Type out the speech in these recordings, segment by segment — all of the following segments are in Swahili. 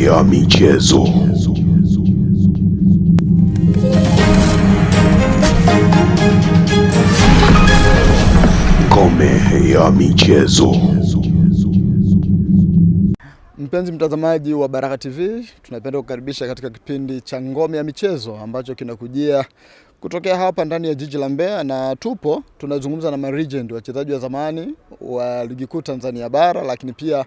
ya michezo. Ngome ya michezo. Mpenzi mtazamaji wa Baraka TV, tunapenda kukaribisha katika kipindi cha Ngome ya Michezo ambacho kinakujia kutokea hapa ndani ya jiji la Mbeya, na tunazungumza na malegend, wachezaji wa zamani wa ligi kuu Tanzania bara, lakini pia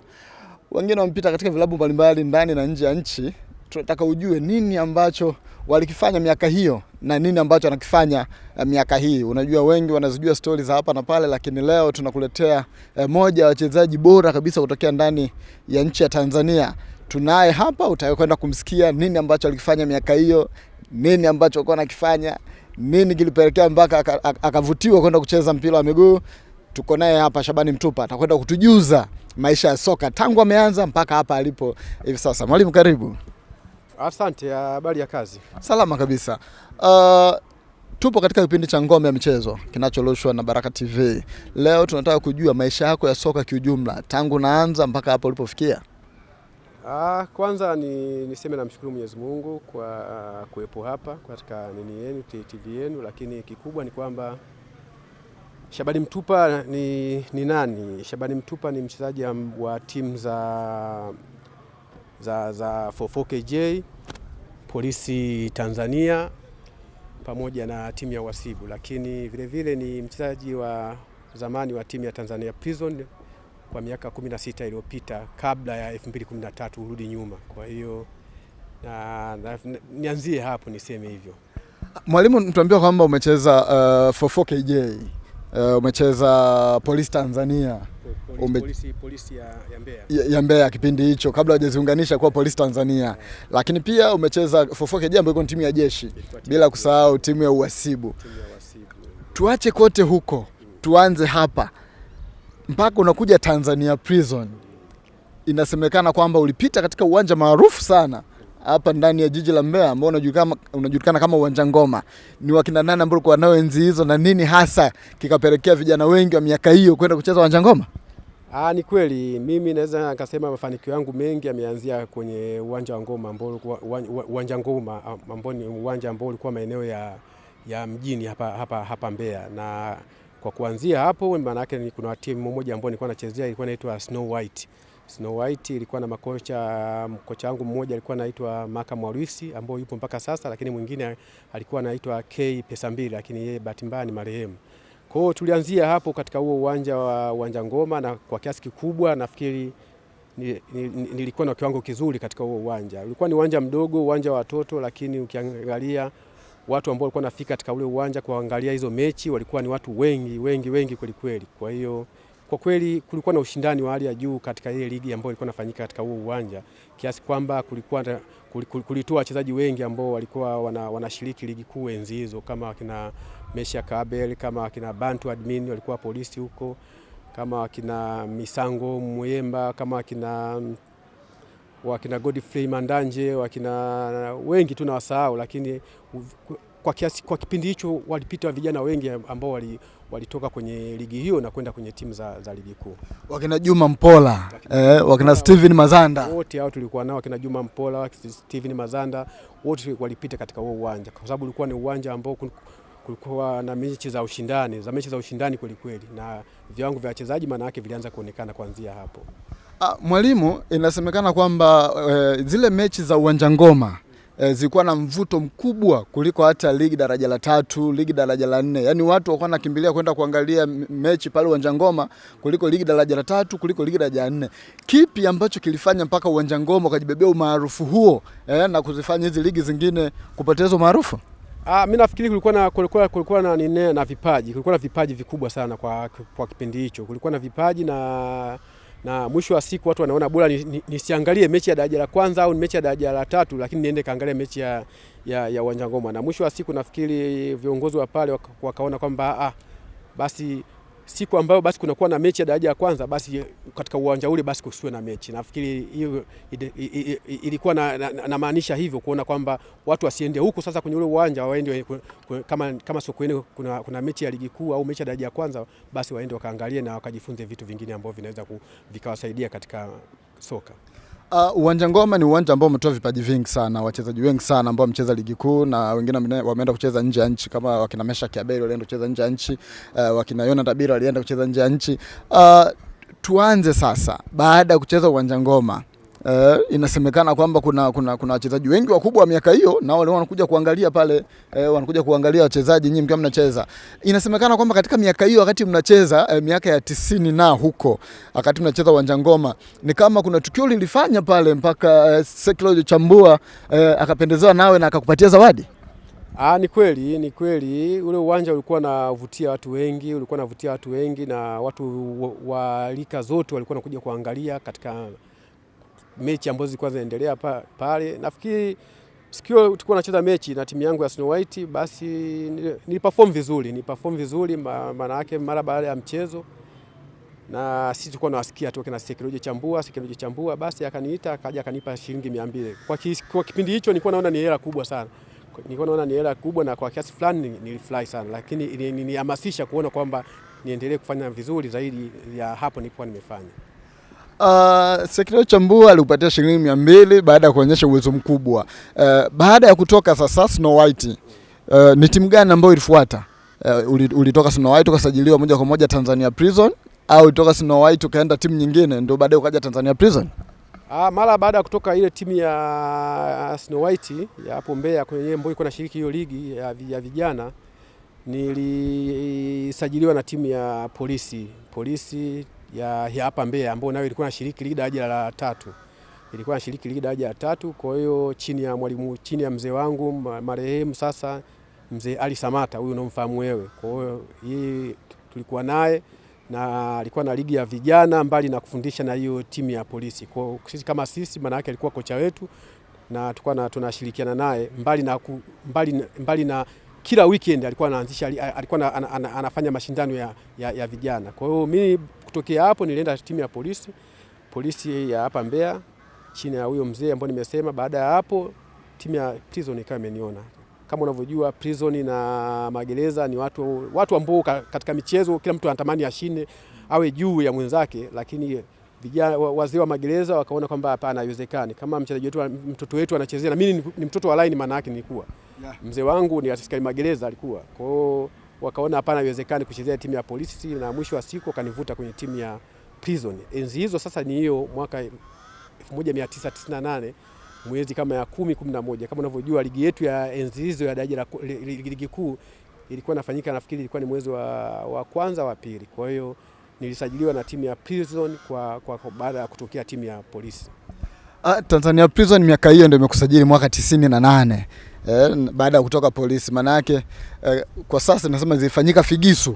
wengine wamepita katika vilabu mbalimbali ndani na nje ya nchi. Tunataka ujue nini ambacho walikifanya miaka hiyo na nini ambacho wanakifanya miaka hii. Unajua wengi wanazijua stories za hapa na pale, lakini leo tunakuletea moja wa wachezaji bora kabisa kutokea ndani ya nchi ya Tanzania. Tunaye hapa, utakwenda kumsikia nini ambacho alikifanya miaka hiyo, nini ambacho alikuwa anakifanya, nini kilipelekea mpaka akavutiwa kwenda kucheza mpira wa miguu. Tuko naye hapa Shabani Mtupa, atakwenda kutujuza maisha ya soka tangu ameanza mpaka hapa alipo hivi sasa. Mwalimu, karibu. Asante, habari ya kazi? Salama kabisa. Tupo katika kipindi cha Ngome ya Michezo kinachorushwa na Baraka TV. Leo tunataka kujua maisha yako ya soka kiujumla tangu naanza mpaka hapo ulipofikia. Kwanza niseme namshukuru Mwenyezi Mungu kwa kuwepo hapa katika TV yenu, lakini kikubwa ni kwamba Shabani Mtupa ni nani? Shabani Mtupa ni mchezaji wa timu za 44KJ, Polisi Tanzania pamoja na timu ya Wasibu, lakini vile vile ni mchezaji wa zamani wa timu ya Tanzania Prison kwa miaka 16 iliyopita kabla ya 2013 urudi nyuma. Kwa hiyo nianzie hapo niseme hivyo. Mwalimu, tuambia kwamba umecheza 44KJ, umecheza Polisi Tanzania, polisi ya Mbeya kipindi hicho kabla hajaziunganisha kuwa Polisi Tanzania, lakini pia umecheza 44KJ ambayo iko timu ya jeshi, bila kusahau timu ya Wasibu. Tuache kote huko, tuanze hapa mpaka unakuja Tanzania Prison. Inasemekana kwamba ulipita katika uwanja maarufu sana hapa ndani ya jiji la Mbeya ambao unajulikana kama Uwanja Ngoma. Ni wakina nani ambao walikuwa nao enzi hizo na nini hasa kikapelekea vijana wengi wa miaka hiyo kwenda kucheza Uwanja Ngoma? Ni kweli, mimi naweza nikasema mafanikio yangu mengi yameanzia kwenye Uwanja Ngoma ambao ni uwanja ambao ulikuwa maeneo ya mjini hapa Mbeya, na kwa kuanzia hapo maana yake kuna timu moja ambayo nilikuwa nachezea ilikuwa inaitwa Snow White. Snow White ilikuwa na kocha wangu mmoja alikuwa anaitwa Maka Mwalwisi ambao yupo mpaka sasa, lakini mwingine alikuwa anaitwa K Pesa Mbili, lakini yeye bahati mbaya ni marehemu. Kwa hiyo tulianzia hapo katika huo Uwanja Ngoma, na kwa kiasi kikubwa nafikiri nilikuwa na kiwango kizuri katika huo uwanja. Ulikuwa ni uwanja mdogo, uwanja wa watoto, lakini ukiangalia watu ambao walikuwa nafika katika ule uwanja kuangalia hizo mechi walikuwa ni watu wengi kweli kweli. Kwa hiyo kwa kweli kulikuwa na ushindani wa hali ya juu katika ile ligi ambayo ilikuwa inafanyika katika huo uwanja, kiasi kwamba kulitoa wachezaji wengi ambao walikuwa wanashiriki ligi kuu enzi hizo, kama wakina Mesha Kabel, kama wakina Bantu Admin walikuwa Polisi huko, kama wakina Misango Mwemba, kama wakina Godfrey Mandanje, wakina wengi tunawasahau, lakini kwa kipindi hicho walipita vijana wengi ambao walitoka kwenye ligi hiyo na kwenda kwenye timu za ligi kuu. Wakina Juma Mpola, wakina Steven Mazanda, wote hao tulikuwa nao, wakina Juma Mpola, Steven Mazanda, wote walipita katika huo uwanja, kwa sababu ulikuwa ni uwanja ambao kulikuwa na mechi za ushindani kweli kweli, na viwango vya wachezaji maana yake vilianza kuonekana kuanzia hapo. Mwalimu, inasemekana kwamba zile mechi za Uwanja Ngoma zilikuwa na mvuto mkubwa kuliko hata ligi daraja la 3, ligi daraja la 4. Yaani watu walikuwa nakimbilia kwenda kuangalia mechi pale Uwanja Ngoma kuliko ligi daraja la 3, kuliko ligi daraja la 4. Kipi ambacho kilifanya mpaka Uwanja Ngoma ukajibebea umaarufu huo na kuzifanya hizi ligi zingine kupoteza umaarufu? Mimi nafikiri kulikuwa na vipaji. Kulikuwa na vipaji vikubwa sana kwa kipindi hicho. Kulikuwa na vipaji na mwisho wa siku watu wanaona bora nisiangalie mechi ya daraja la kwanza au mechi ya daraja la 3, lakini niende kaangalia mechi ya Uwanja Ngoma. Na mwisho wa siku nafikiri viongozi wa pale wakaona kwamba basi siku ambayo basi kunakuwa na mechi ya daraja ya kwanza, basi katika uwanja ule basi kusiwe na mechi. Nafikiri hiyo ilikuwa na maanisha hivyo, kuona kwamba watu wasiende huko sasa kwenye ule uwanja, waende kama sokoni kuna mechi ya ligi kuu au mechi ya daraja ya kwanza, basi waende wakaangalie na wakajifunze vitu vingine ambavyo vinaweza vikawasaidia katika soka. Uwanja Ngoma ni uwanja ambao umetoa vipaji vingi sana, wachezaji wengi sana ambao wamecheza ligi kuu na wengine wameenda kucheza nje ya nchi, kama wakina Mesha Kiabeli walienda kucheza nje ya nchi, wakina Yona Tabira walienda kucheza nje ya nchi. Tuanze sasa, baada ya kucheza Uwanja Ngoma, inasemekana kwamba kuna wachezaji wengi wakubwa wa miaka hiyo na wale wanakuja kuangalia pale, wanakuja kuangalia wachezaji nyinyi mkiwa mnacheza. Inasemekana kwamba katika miaka hiyo wakati mnacheza, miaka ya 90 na huko, wakati mnacheza Uwanja Ngoma, ni kama kuna tukio lilifanya pale mpaka Sekelo Chambua akapendezewa nawe na akakupatia zawadi. Ni kweli ule uwanja ulikuwa unavutia watu wengi, na watu wa rika zote walikuwa wanakuja kuangalia katika mechi ambazo zilikuwa zinaendelea pale. Nafikiri sikio tulikuwa tunacheza mechi na timu yangu ya Snow White, basi niliperform vizuri, maana yake mara baada ya mchezo, na sisi tulikuwa tunawasikia tu kina Sekelo Chambua, basi akaniita akaja akanipa shilingi 200. Kwa kipindi hicho nilikuwa naona ni hela kubwa sana. Na kwa kiasi fulani nilifurahi sana, lakini ilinihamasisha kuona kwamba niendelee kufanya vizuri zaidi ya hapo nilikuwa nimefanya. Sekelo Chambua alikupatia shilingi 200 baada ya kuonyesha uwezo mkubwa. Baada ya kutoka sasa Snow White, ni timu gani ambayo ilifuata? Ulitoka Snow White ukasajiliwa moja kwa moja Tanzania Prison, au ulitoka Snow White ukaenda timu nyingine ndio baadaye ukaja Tanzania Prison? Mara baada ya kutoka ile timu ya Snow White ya hapo Mbeya kwenye ambayo iko na shiriki hiyo ligi ya vijana, nilisajiliwa na timu ya polisi ya hapa Mbeya ambayo nayo ilikuwa inashiriki ligi daraja la 3. Kwa hiyo chini ya mzee wangu marehemu sasa mzee Ali Samata, huyu unamfahamu wewe. Kwa hiyo hii tulikuwa naye na alikuwa na ligi ya vijana mbali na kufundisha na hiyo timu ya polisi. Kwa sisi kama maana yake alikuwa kocha wetu na tulikuwa tunashirikiana naye mbali na kila weekend alikuwa anafanya mashindano ya vijana. Kwa hiyo mimi kutokea hapo nilienda timu ya polisi ya hapa Mbeya chini ya huyo mzee ambaye nimesema. Baada ya hapo timu ya Prison ikawa imeniona. Kama unavyojua Prison na Magereza ni watu ambao katika michezo kila mtu anatamani ashinde awe juu ya mwenzake, lakini vijana wazee wa Magereza wakaona kwamba hapana, haiwezekani. Kama mtoto wetu anachezea, na mimi ni mtoto wa line, maana yake nilikuwa mzee wangu ni askari Magereza alikuwa. Kwa hiyo wakaona hapana, haiwezekani kuchezea timu ya polisi, na mwisho wa siku akanivuta kwenye timu ya Prison. Enzi hizo sasa ni hiyo mwaka 1998 mwezi kama ya 10-11. Kama unavyojua ligi yetu ya enzi hizo ya daraja la ligi kuu ilikuwa inafanyika, nafikiri ilikuwa ni mwezi wa kwanza wa pili. Kwa hiyo nilisajiliwa na timu ya Prison kwa baada ya kutokea timu ya polisi. Tanzania Prison miaka hiyo ndio imekusajili mwaka 98. Baada ya kutoka polisi, maana yake kwa sasa nasema zilifanyika figisu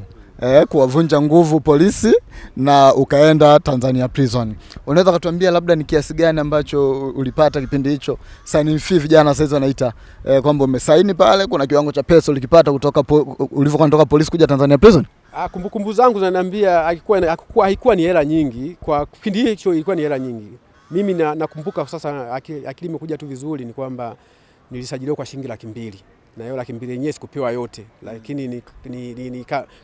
kuwavunja nguvu polisi na ukaenda Tanzania Prison. Unaweza kutuambia labda ni kiasi gani ambacho ulipata kipindi hicho? Signing fee vijana sasa wanaita, kwamba umesaini pale, kuna kiwango cha pesa ulikipata kutoka ulivyokuwa kutoka polisi kuja Tanzania Prison? Kumbukumbu zangu zinaniambia haikuwa ni hela nyingi. Kwa kipindi hicho ilikuwa ni hela nyingi. Mimi nakumbuka sasa, akili imekuja tu vizuri, ni kwamba nilisajiliwa kwa shilingi 200,000. Na hiyo 200,000 yenyewe sikupewa yote, lakini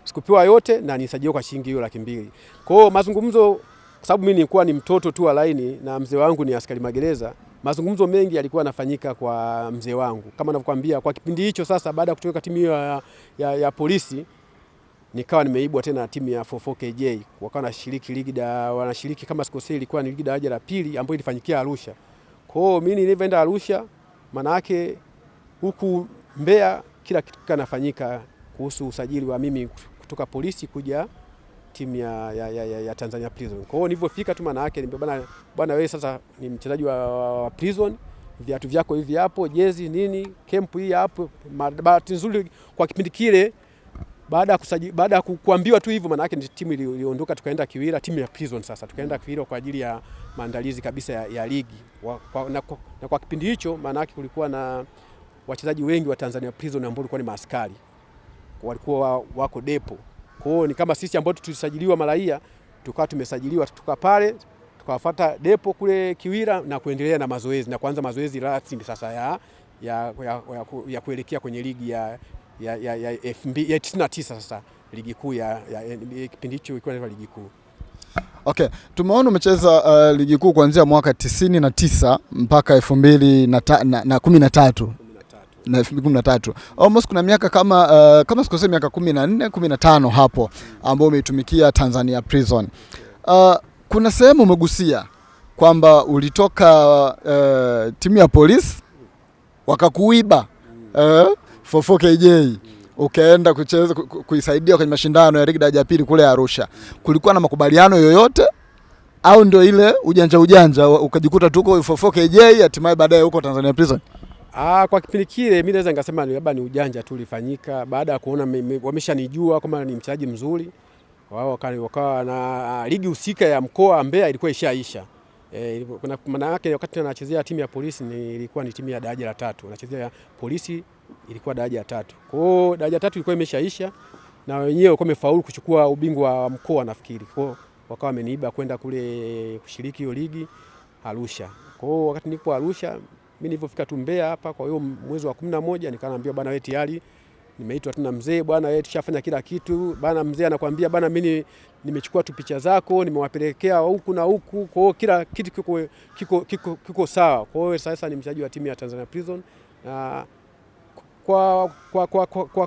sikupewa yote na nisajiliwa kwa shilingi hiyo 200,000. Kwa hiyo mazungumzo, kwa sababu mimi nilikuwa ni mtoto tu wa laini na mzee wangu ni askari Magereza, mazungumzo mengi yalikuwa yanafanyika kwa mzee wangu. Kama ninavyokuambia, kwa kipindi hicho sasa, baada ya kutoka timu hiyo ya polisi, nikawa nimeibwa tena timu ya 44KJ. Wakawa wanashiriki kama sikosei, ilikuwa ni ligi daraja la 2 ambayo ilifanyikia Arusha. Kwa hiyo mimi nilivyoenda Arusha, maana yake huku Mbeya kila kitu kanafanyika kuhusu usajili wa mimi kutoka polisi kuja timu ya Tanzania Prison. Kwa hiyo nilipofika tu, maana yake bwana wewe sasa ni mchezaji wa Prison, viatu vyako hivi hapo, jezi nini, camp hii hapo. Bahati nzuri kwa kipindi kile, baada ya kuambiwa tu hivyo, maana yake timu iliondoka, tukaenda Kiwira, timu ya Prison sasa tukaenda Kiwira kwa ajili ya maandalizi kabisa ya ligi. Na kwa kipindi hicho, maana yake kulikuwa na wachezaji wengi wa Tanzania Prison ambao walikuwa ni maaskari, walikuwa wako depo. Kwa hiyo ni kama sisi ambao tulisajiliwa maraia, tukawa tumesajiliwa tuka pale, tukawafuata depo kule Kiwira na kuendelea na mazoezi, na kuanza mazoezi rasmi sasa ya kuelekea kwenye ligi ya 99 sasa ligi kuu ya kipindi hicho ilikuwa inaitwa ligi kuu. Okay, tumeona umecheza ligi kuu kuanzia mwaka 99 mpaka 2013 na 2013. Almost kuna miaka kama sikosei miaka 14, 15 hapo ambao umeitumikia Tanzania Prison. Kuna sehemu umegusia kwamba ulitoka timu ya polisi wakakuiba 44KJ ukaenda kucheza kuisaidia kwenye mashindano ya ligi daraja ya pili kule Arusha. Kulikuwa na makubaliano yoyote au ndio ile ujanja ukajikuta tuko 44KJ hatimaye baadaye huko Tanzania Prison? Kwa kipindi kile mimi naweza ngasema labda ni ujanja tu ulifanyika baada ya kuona wameshanijua kama ni mchezaji mzuri. Wao wakawa na ligi husika ya mkoa wa Mbeya ilikuwa ishaisha. Kuna maana yake wakati anachezea timu ya polisi ilikuwa ni timu ya daraja la 3. Anachezea polisi ilikuwa daraja la 3. Kwa hiyo daraja la 3 ilikuwa imeshaisha na wenyewe walikuwa wamefaulu kuchukua ubingwa wa mkoa nafikiri. Kwa hiyo wakawa wameniiba kwenda kule kushiriki hiyo ligi Arusha. Kwa hiyo wakati nilipo Arusha mimi nilipofika tu Mbeya hapa, kwa hiyo mwezi wa 11 nikaambiwa bwana wewe tayari nimeitwa tena mzee, bwana wewe tushafanya kila kitu. Bwana mzee anakuambia bwana mimi nimechukua tu picha zako, nimewapelekea huku na huku. Kwa hiyo kila kitu kiko sawa. Kwa hiyo sasa ni mchezaji wa timu ya Tanzania Prison. Na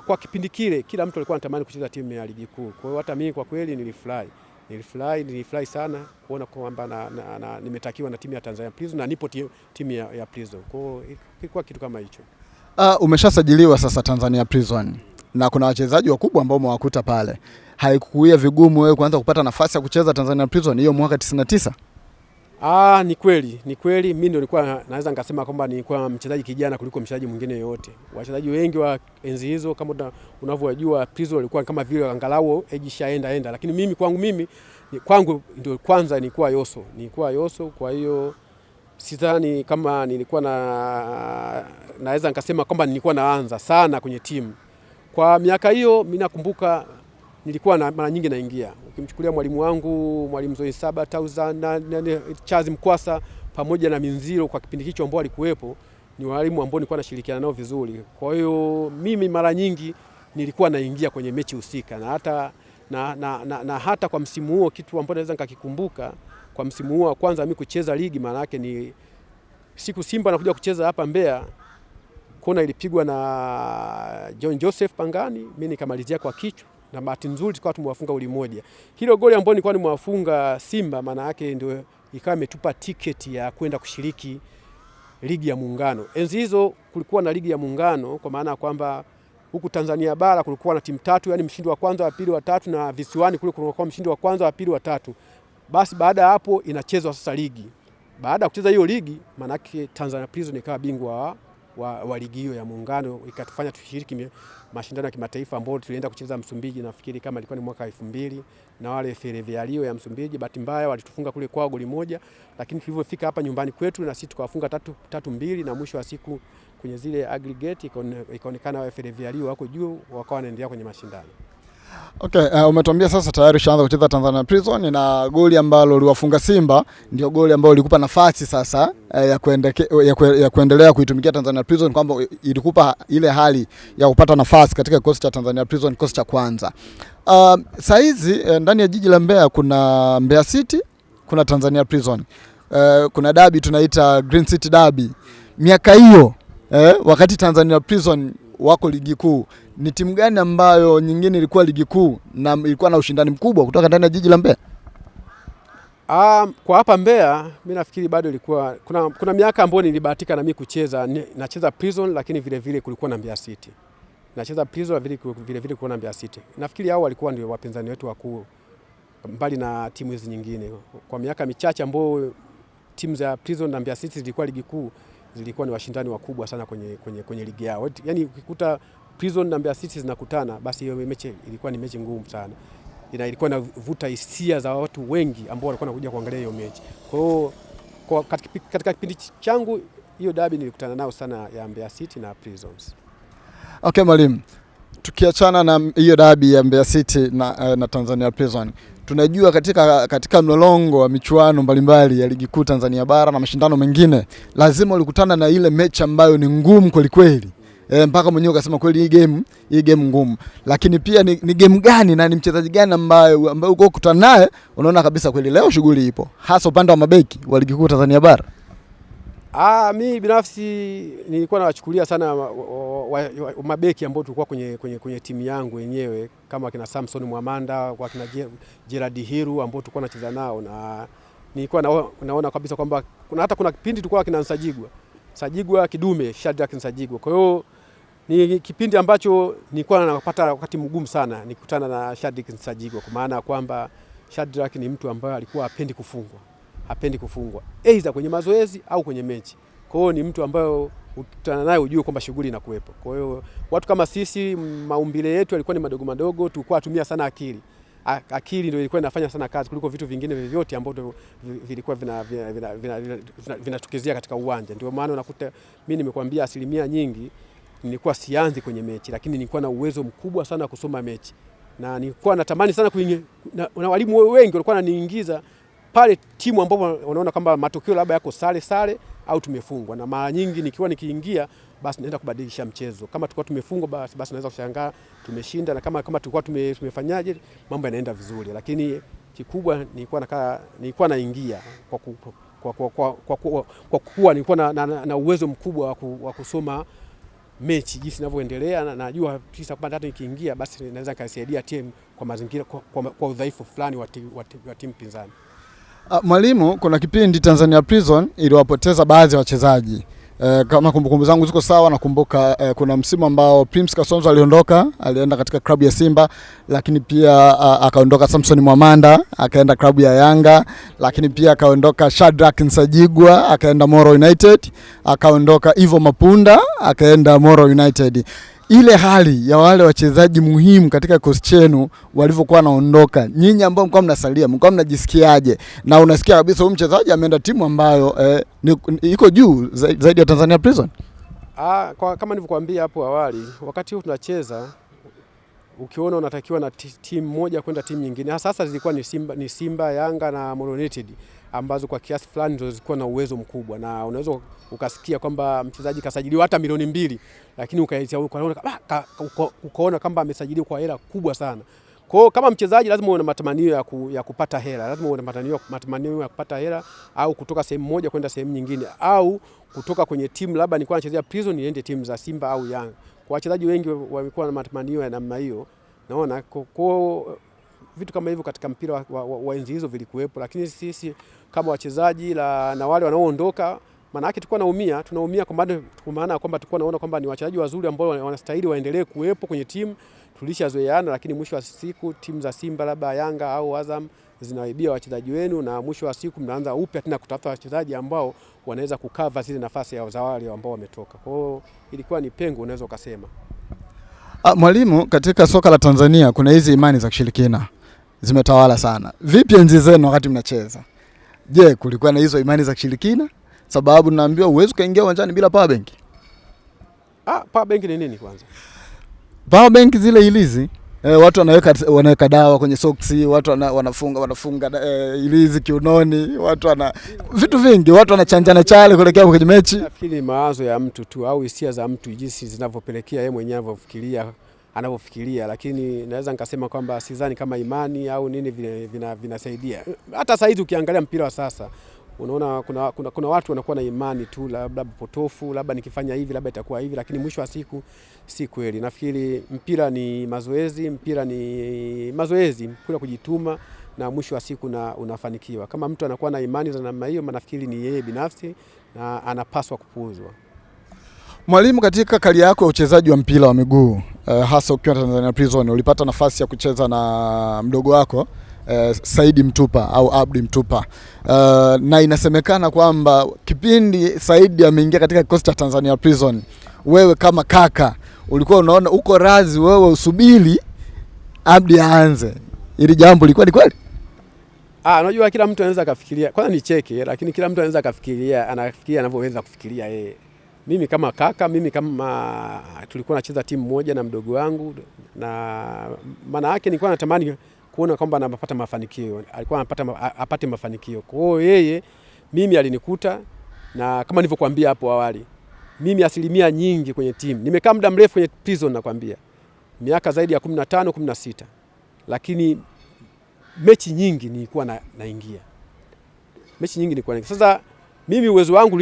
kwa kipindi kile kila mtu alikuwa anatamani kucheza timu ya ligi kuu. Kwa hiyo hata mimi kwa kweli nilifurahi sana kuona kwamba nimetakiwa na timu ya Tanzania Prison na nipo timu ya Prison. Kwa hiyo ilikuwa kitu kama hicho. Umeshasajiliwa sasa Tanzania Prison na kuna wachezaji wakubwa ambao umewakuta pale. Haikukuia vigumu wewe kuanza kupata nafasi ya kucheza Tanzania Prison hiyo mwaka 99? Ni kweli mimi ndio nilikuwa naweza ngasema kwamba nilikuwa mchezaji kijana kuliko mchezaji mwingine yote. Wachezaji wengi wa enzi hizo kama unavyojua Prison walikuwa kama vile angalau age shaenda, lakini mimi kwangu ndio kwanza nilikuwa Yoso. Kwa hiyo sidhani kama nilikuwa naweza nikasema kwamba nilikuwa naanza sana kwenye timu. Kwa miaka hiyo mimi nakumbuka nilikuwa mara nyingi naingia. Ukimchukulia mwalimu wangu, mwalimu Zoe Saba na Charles Mkwasa pamoja na Minziro kwa kipindi hicho ambao alikuwepo, ni walimu ambao nilikuwa nashirikiana nao vizuri. Kwa hiyo mimi mara nyingi nilikuwa naingia kwenye mechi husika na hata kwa msimu huo kitu ambacho naweza nikakikumbuka kwa msimu huo wa kwanza mimi kucheza ligi, maana yake ni siku Simba anakuja kucheza hapa Mbeya, kona ilipigwa na John Joseph Pangani, mimi nikamalizia kwa kichwa na bahati nzuri tukawa tumewafunga goli moja. Hilo goli ambalo nilikuwa nimewafunga Simba maana yake ndio ikawa imetupa tiketi ya kwenda kushiriki ligi ya Muungano. Enzi hizo kulikuwa na ligi ya Muungano kwa maana kwamba huku Tanzania bara kulikuwa na timu 3, yani mshindi wa kwanza, wa pili, wa tatu, na visiwani kule kulikuwa mshindi wa kwanza, wa pili, wa tatu. Basi baada ya hapo inachezwa sasa ligi. Baada ya kucheza hiyo ligi maana yake Tanzania Prison ikawa bingwa wa ligi hiyo ya Muungano, ikatufanya tushiriki mashindano ya kimataifa ambayo tulienda kucheza Msumbiji, nafikiri kama ilikuwa ni mwaka 2000 na wale Ferroviario ya Msumbiji. Bahati mbaya walitufunga kule kwao goli moja, lakini tulivyofika hapa nyumbani kwetu na sisi tukawafunga 3-2 na mwisho wa siku kwenye zile aggregate ikaonekana wale Ferroviario wako juu, wakawa wanaendelea kwenye mashindano. Okay, umetuambia sasa tayari ushaanza kucheza Tanzania Prison na goli ambalo uliwafunga Simba ndio goli ambalo lilikupa nafasi sasa ya kuendelea kuitumikia Tanzania Prison, kwamba ilikupa ile hali ya kupata nafasi katika kikosi cha Tanzania Prison, kikosi cha kwanza. Sasa hizi ndani ya jiji la Mbeya kuna Mbeya City, kuna Tanzania Prison. Kuna derby tunaita Green City Derby. Miaka hiyo wakati Tanzania Prison wako ligi kuu, ni timu gani ambayo nyingine ilikuwa ligi kuu na ilikuwa na ushindani mkubwa kutoka ndani ya jiji la Mbeya? Kwa hapa Mbeya mimi nafikiri bado ilikuwa kuna miaka ambayo nilibahatika na mimi kucheza, nacheza Prison lakini vile vile kulikuwa na Mbeya City. Nacheza Prison vile vile kulikuwa na Mbeya City. Nafikiri hao walikuwa ndio wapinzani wetu wakuu mbali na timu hizi nyingine. Kwa miaka michache ambayo timu za Prison na Mbeya City zilikuwa ligi kuu, zilikuwa ni washindani wakubwa sana kwenye ligi yao. Yaani ukikuta Prison na Mbeya City zinakutana, basi hiyo mechi ilikuwa ni mechi ngumu sana. Ilikuwa inavuta hisia za watu wengi ambao walikuwa wanakuja kuangalia hiyo mechi. Kwa hiyo katika kipindi changu hiyo derby nilikutana nao sana ya Mbeya City na Prisons. Okay mwalimu, tukiachana na hiyo derby ya Mbeya City na Tanzania Prison, tunajua katika mlolongo wa michuano mbalimbali ya ligi kuu Tanzania bara na mashindano mengine lazima ulikutana na ile mechi ambayo ni ngumu kweli kweli. mpaka mwenyewe ukasema kweli hii game ngumu. Lakini pia ni game gani na ni mchezaji gani ambaye uko kukutana naye unaona kabisa kweli leo shughuli ipo, hasa upande wa mabeki wa ligi kuu Tanzania bara? Mimi binafsi nilikuwa nawachukulia sana mabeki ambao tulikuwa kwenye timu yangu wenyewe, kama kina Samson Mwamanda, kwa kina Gerard Hiru ambao tulikuwa tunacheza nao, na nilikuwa naona kabisa kwamba kuna kipindi tulikuwa kina Sajigwa Kidume, Shadrack Nsajigwa. Kwa hiyo ni kipindi ambacho nilikuwa napata wakati mgumu sana nikutana na Shadrack Nsajigwa, kwa maana kwamba Shadrack ni mtu ambaye alikuwa hapendi kufungwa aidha kwenye mazoezi au kwenye mechi. Kwa hiyo ni mtu ambaye ukutana naye ujue kwamba shughuli inakuwepo. Kwa hiyo watu kama sisi maumbile yetu yalikuwa ni madogo, tulikuwa tumia sana akili. Akili ndio ilikuwa inafanya sana kazi kuliko vitu vingine vyovyote ambavyo vilikuwa vinatokezea katika uwanja. Ndio maana unakuta mimi nimekuambia asilimia nyingi nilikuwa sianzi kwenye mechi, lakini nilikuwa na uwezo mkubwa sana kusoma mechi. Na nilikuwa natamani sana kuingia, na walimu wengi walikuwa wananiingiza pale timu ambapo wanaona kwamba matokeo labda yako sare au tumefungwa, na mara nyingi nikiwa nikiingia basi naenda kubadilisha mchezo. Kama tulikuwa tumefungwa basi naweza kushangaa tumeshinda, na kama tulikuwa tumefanyaje mambo yanaenda vizuri. Lakini kikubwa nilikuwa naingia kwa kuwa nilikuwa na uwezo mkubwa wa kusoma mechi jinsi inavyoendelea, na najua kisha kwamba hata nikiingia basi naweza kusaidia timu kwa mazingira kwa udhaifu fulani wa timu pinzani. Mwalimu, kuna kipindi Tanzania Prison iliwapoteza baadhi ya wachezaji. Kama kumbukumbu zangu ziko sawa, nakumbuka kuna msimu ambao Prince Kasonzo aliondoka, alienda katika klabu ya Simba, lakini pia akaondoka Samson Mwamanda akaenda klabu ya Yanga, lakini pia akaondoka Shadrack Nsajigwa akaenda Moro United, akaondoka Ivo Mapunda akaenda Moro United. Ile hali ya wale wachezaji muhimu katika kikosi chenu walivyokuwa naondoka, nyinyi ambao mko mnasalia, mko mnajisikiaje? Na unasikia kabisa huyu mchezaji ameenda timu ambayo iko juu zaidi ya Tanzania Prison? Kama nilivyokuambia hapo awali, wakati huu tunacheza, ukiona unatakiwa na timu moja kwenda timu nyingine. Sasa zilikuwa ni Simba, Yanga na Moro United ambazo kwa kiasi fulani ndio zilikuwa na uwezo mkubwa, na unaweza ukasikia kwamba mchezaji kasajiliwa hata milioni 2, lakini ukaona kwamba amesajiliwa kwa hela kubwa sana. Kwa hiyo kama mchezaji lazima uwe na matamanio ya kupata hela, lazima uwe na matamanio ya kupata hela, au kutoka sehemu moja kwenda sehemu nyingine, au kutoka kwenye timu labda nilikuwa nachezea Prison niende timu za Simba au Yanga. Kwa wachezaji wengi walikuwa na matamanio ya namna hiyo. Naona kwa vitu kama hivyo katika mpira wa enzi hizo vilikuwepo, lakini sisi kama wachezaji na wale wanaoondoka, maana yake tulikuwa tunaumia kwa maana kwamba tulikuwa naona kwamba ni wachezaji wazuri ambao wanastahili waendelee kuwepo kwenye timu, tulishazoeana, lakini mwisho wa siku timu za Simba labda Yanga au Azam zinawaibia wachezaji wenu, na mwisho wa siku mnaanza upya tena kutafuta wachezaji ambao wanaweza kukava zile nafasi ya wale ambao wametoka. Kwa hiyo ilikuwa ni pengo, unaweza ukasema. Mwalimu, katika soka la Tanzania kuna hizi imani za kishirikina zimetawala sana. Vipi enzi zenu wakati mnacheza? Je, kulikuwa na hizo imani za kishirikina? Sababu naambiwa uwezo kaingia uwanjani bila power bank. Power bank ni nini kwanza? Power bank zile ilizi. Watu wanaweka dawa kwenye soksi, watu wanafunga ilizi kiunoni, watu vitu vingi, watu wanachanjana chale kuelekea kwenye mechi. Nafikiri mawazo ya mtu tu au hisia za mtu jinsi zinavyopelekea yeye mwenyewe anavyofikiria, lakini naweza nikasema kwamba sidhani kama imani au nini vinasaidia. Hata saizi ukiangalia mpira wa sasa, unaona kuna watu wanakuwa na imani tu labda potofu, labda nikifanya hivi labda itakuwa hivi, lakini mwisho wa siku si kweli. Nafikiri mpira ni mazoezi, mpira kujituma, na mwisho wa siku unafanikiwa. Kama mtu anakuwa na imani za namna hiyo, nafikiri ni yeye binafsi na anapaswa kupuuzwa. Mwalimu, katika kari yako ya uchezaji wa mpira wa miguu, hasa ukiwa Tanzania Prison, ulipata nafasi ya kucheza na mdogo wako Saidi Mtupa au Abdi Mtupa, na inasemekana kwamba kipindi Saidi ameingia katika kikosi cha Tanzania Prison, wewe kama kaka ulikuwa unaona uko razi wewe usubiri Abdi aanze. Ili jambo lilikuwa ni kweli? Unajua kila mtu anaweza kufikiria, kwanza ni cheke, lakini kila mtu anaweza kufikiria, anafikiria anavyoweza kufikiria yeye. Mimi kama kaka, tulikuwa tunacheza timu moja na mdogo wangu, na maana yake nilikuwa natamani kuona kwamba anapata mafanikio, alikuwa apate mafanikio. Kwa hiyo mimi alinikuta, na kama nilivyokuambia hapo awali, mimi asilimia nyingi kwenye timu. Nimekaa muda mrefu kwenye Prison nakwambia. Miaka zaidi ya 15, 16. Lakini mechi nyingi nilikuwa naingia. Mechi nyingi nilikuwa naingia. Sasa mimi uwezo wangu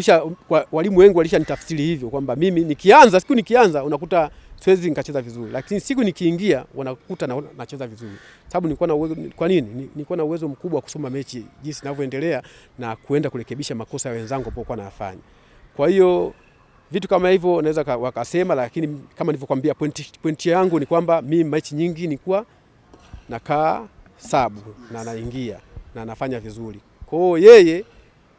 walimu wengi walishanitafsiri hivyo kwamba mimi siku nikianza unakuta siwezi nikacheza vizuri, lakini siku nikiingia wanakuta nacheza vizuri. Sababu nilikuwa na uwezo. Kwa nini? Nilikuwa na uwezo mkubwa wa kusoma mechi jinsi inavyoendelea na kuenda kurekebisha makosa ya wenzangu walipokuwa wanafanya. Kwa hiyo vitu kama hivyo naweza wakasema, lakini kama nilivyokuambia pointi yangu ni kwamba mimi mechi nyingi nilikuwa nakaa sabu na naingia na nafanya vizuri. Kwa hiyo yeye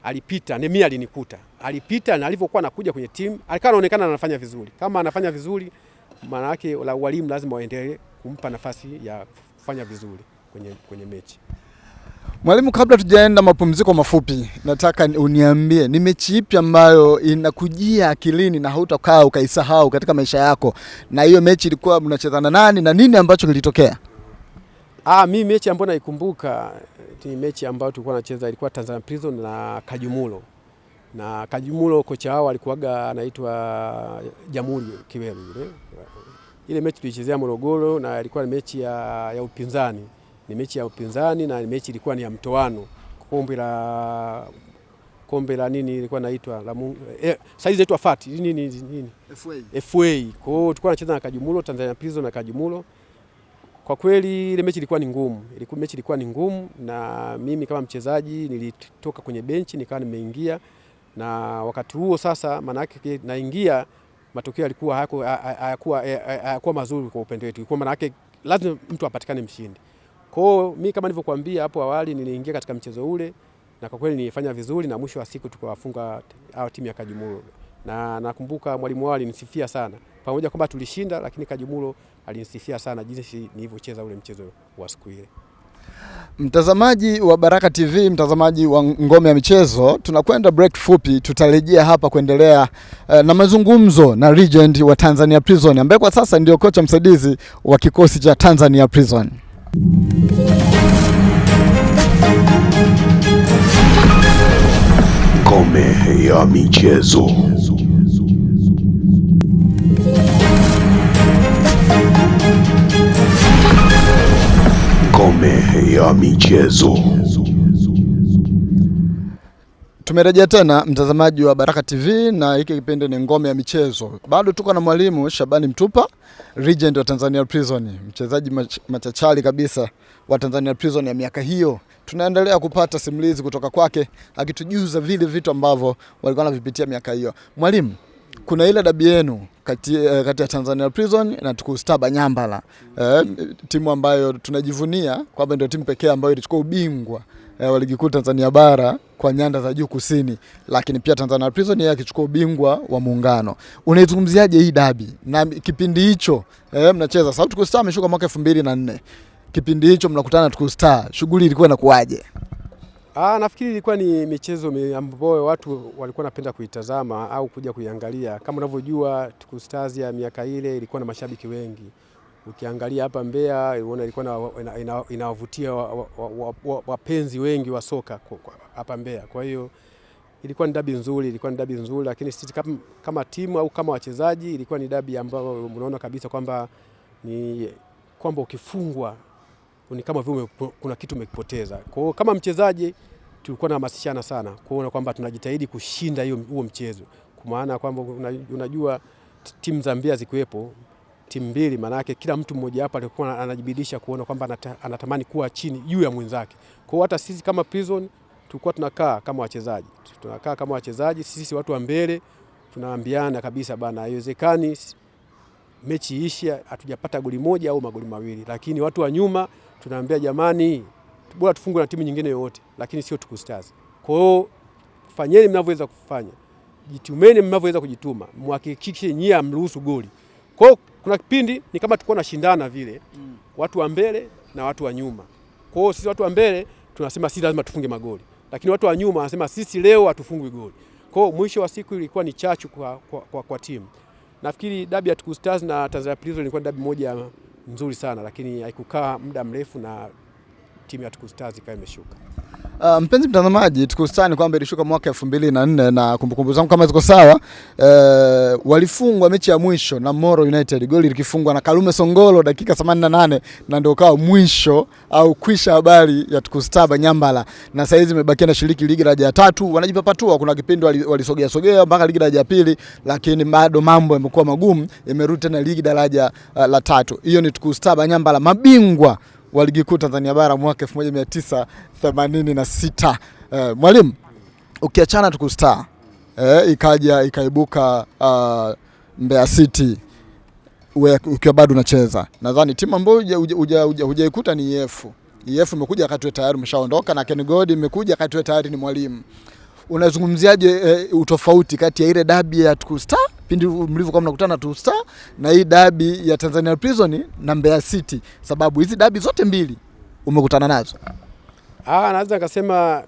alipita, mimi alinikuta. Alipita na alivyokuwa anakuja kwenye timu, alikuwa anaonekana anafanya vizuri. Kama anafanya vizuri, maana yake walimu lazima waendelee kumpa nafasi ya kufanya vizuri kwenye mechi. Mwalimu, kabla tujaenda mapumziko mafupi, nataka uniambie ni mechi ipi ambayo inakujia akilini na hautakaa ukaisahau katika maisha yako, na hiyo mechi ilikuwa mnacheza na nani na nini ambacho kilitokea? Mimi mechi ambayo naikumbuka ni mechi ambayo tulikuwa tunacheza, ilikuwa Tanzania Prison na Kajumulo. Na Kajumulo kocha wao alikuwaga anaitwa Jamhuri Kiweru yule. Ile mechi tulichezea Morogoro na ilikuwa ni mechi ya upinzani. Ni mechi ya upinzani na mechi ilikuwa ni ya mtoano. Kombe la nini ilikuwa inaitwa saizi inaitwa FAT nini? FA. Kwa hiyo tulikuwa tunacheza na Kajumulo, Tanzania Prison na Kajumulo. Kwa kweli ile mechi ilikuwa ni ngumu. Mechi ilikuwa ni ngumu na mimi kama mchezaji nilitoka kwenye benchi nikawa nimeingia, na wakati huo sasa maana yake naingia, matokeo yalikuwa hayakuwa mazuri kwa upande wetu. Kwa maana yake lazima mtu apatikane mshindi. Kwa hiyo mimi kama nilivyokuambia hapo awali niliingia katika mchezo ule na kwa kweli nilifanya vizuri, na mwisho wa siku tukawafunga timu ya Kajumulo. Na nakumbuka mwalimu wao alinisifia sana. Pamoja kwamba tulishinda, lakini Kajumulo alinisifia sana jinsi nilivyocheza ule mchezo wa siku ile. Mtazamaji wa Baraka TV, mtazamaji wa Ngome ya Michezo, tunakwenda break fupi, tutarejea hapa kuendelea na mazungumzo na legend wa Tanzania Prison ambaye kwa sasa ndio kocha msaidizi wa kikosi cha Tanzania Prison. Ngome ya Michezo. Ngome ya Michezo. Tumerejea tena mtazamaji wa Baraka TV na hiki kipindi ni Ngome ya Michezo. Bado tuko na mwalimu Shabani Mtupa, legend wa Tanzania Prison, mchezaji machachari kabisa wa Tanzania Prison ya miaka hiyo. Tunaendelea kupata simulizi kutoka kwake akitujuza vile vitu ambavyo walikuwa wanavipitia miaka hiyo. Mwalimu, kuna ile dabi yenu kati ya Tanzania Prison na Tuku Star Banyambala, timu ambayo tunajivunia kwamba ndio timu pekee ambayo ilichukua ubingwa wa ligi kuu Tanzania bara kwa nyanda za juu kusini, lakini pia Tanzania Prison yeye akichukua ubingwa wa muungano. Unaizungumziaje hii dabi na kipindi hicho mnacheza? Sababu Tuku Star ameshuka mwaka 2004. Kipindi hicho mnakutana na Tuku Star, shughuli ilikuwa inakuaje? Nafikiri ilikuwa ni michezo ambayo watu walikuwa napenda kuitazama au kuja kuiangalia. Kama unavyojua Tuku Stars ya miaka ile ilikuwa na mashabiki wengi. Ukiangalia hapa Mbeya unaona ilikuwa inawavutia wapenzi wengi wa soka hapa Mbeya. Kwa hiyo ilikuwa ni dabi nzuri, lakini sisi kama timu au kama wachezaji ilikuwa ni dabi ambayo unaona kabisa kwamba ukifungwa ni kama vile kuna kitu umekipoteza. Kwa hiyo kama mchezaji tulikuwa tunahamasishana sana kuona kwamba tunajitahidi kushinda huo mchezo. Kwa maana kwamba unajua timu za Mbeya zikuwepo timu mbili, maana yake kila mtu mmoja hapa alikuwa anajibidisha kuona kwamba anatamani kuwa chini juu ya mwenzake. Kwa hiyo hata sisi kama Prison tulikuwa tunakaa kama wachezaji. Sisi watu wa mbele tunaambiana kabisa bana, haiwezekani mechi iisha hatujapata goli moja au magoli mawili, lakini watu wa nyuma tunaambia jamani, bora tufungwe na timu nyingine yoyote, lakini sio Tuku Stars. Kwa hiyo fanyeni mnavyoweza kufanya, jitumeni mnavyoweza kujituma, muhakikishe nyie amruhusu goli. Kwa hiyo kuna kipindi ni kama tulikuwa tunashindana vile, watu wa mbele na watu wa nyuma. Kwa hiyo sisi watu wa mbele tunasema sisi lazima tufunge magoli, lakini watu wa nyuma wanasema sisi leo hatufungwi goli. Kwa hiyo mwisho wa siku ilikuwa ni chachu kwa timu. Nafikiri dabi ya Tuku Stars na Tanzania Prison ilikuwa dabi moja nzuri sana, lakini haikukaa muda mrefu na timu ya Tuku Stars ikawa imeshuka. Mpenzi mtazamaji, tukusani kwamba ilishuka mwaka 2004 na kumbukumbu zangu kama ziko sawa, walifungwa mechi ya mwisho na Moro United, goli likifungwa na Kalume Songolo dakika 88, na ndio kawa mwisho au kwisha habari ya Tukustar Banyambala. Na sasa hizi imebakia na shiriki ligi daraja ya 3, wanajipapatua. Kuna kipindi walisogea mpaka ligi daraja ya 2, lakini bado mambo yamekuwa magumu, imerudi tena ligi daraja la 3. Hiyo ni Tukustar Banyambala, mabingwa wa ligi kuu Tanzania bara mwaka 1986. Mwalimu, ukiachana Tukustar, ikaibuka Mbeya City ukiwa bado unacheza. Nadhani timu ambayo hujaikuta ni EF. EF imekuja wakati tayari umeshaondoka, na Ken God imekuja wakati tayari ni mwalimu. Unazungumziaje utofauti kati ya ile dabi ya Tukustar pindi mlivyokuwa mnakutana na Tukustar na hii dabi ya Tanzania Prison na Mbeya City, sababu hizi dabi zote mbili umekutana nazo? Naweza nikasema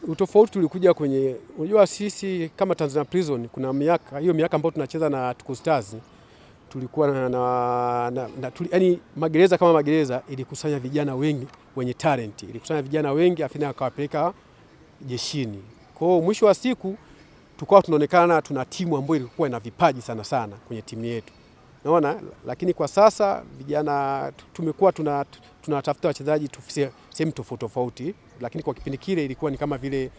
utofauti ulikuja kwenye, unajua sisi kama Tanzania Prison kuna miaka ambayo tunacheza na Tukustar, tulikuwa yani magereza kama magereza ilikusanya vijana wengi wenye talent, ilikusanya vijana wengi afina akawapeleka jeshini. Kwa hiyo mwisho wa siku tukawa tunaonekana tuna timu ambayo ilikuwa ina vipaji sana kwenye timu yetu. Unaona? Lakini kwa sasa vijana tumekuwa tunatafuta wachezaji sehemu tofauti, lakini kwa kipindi kile ilikuwa ni kama vile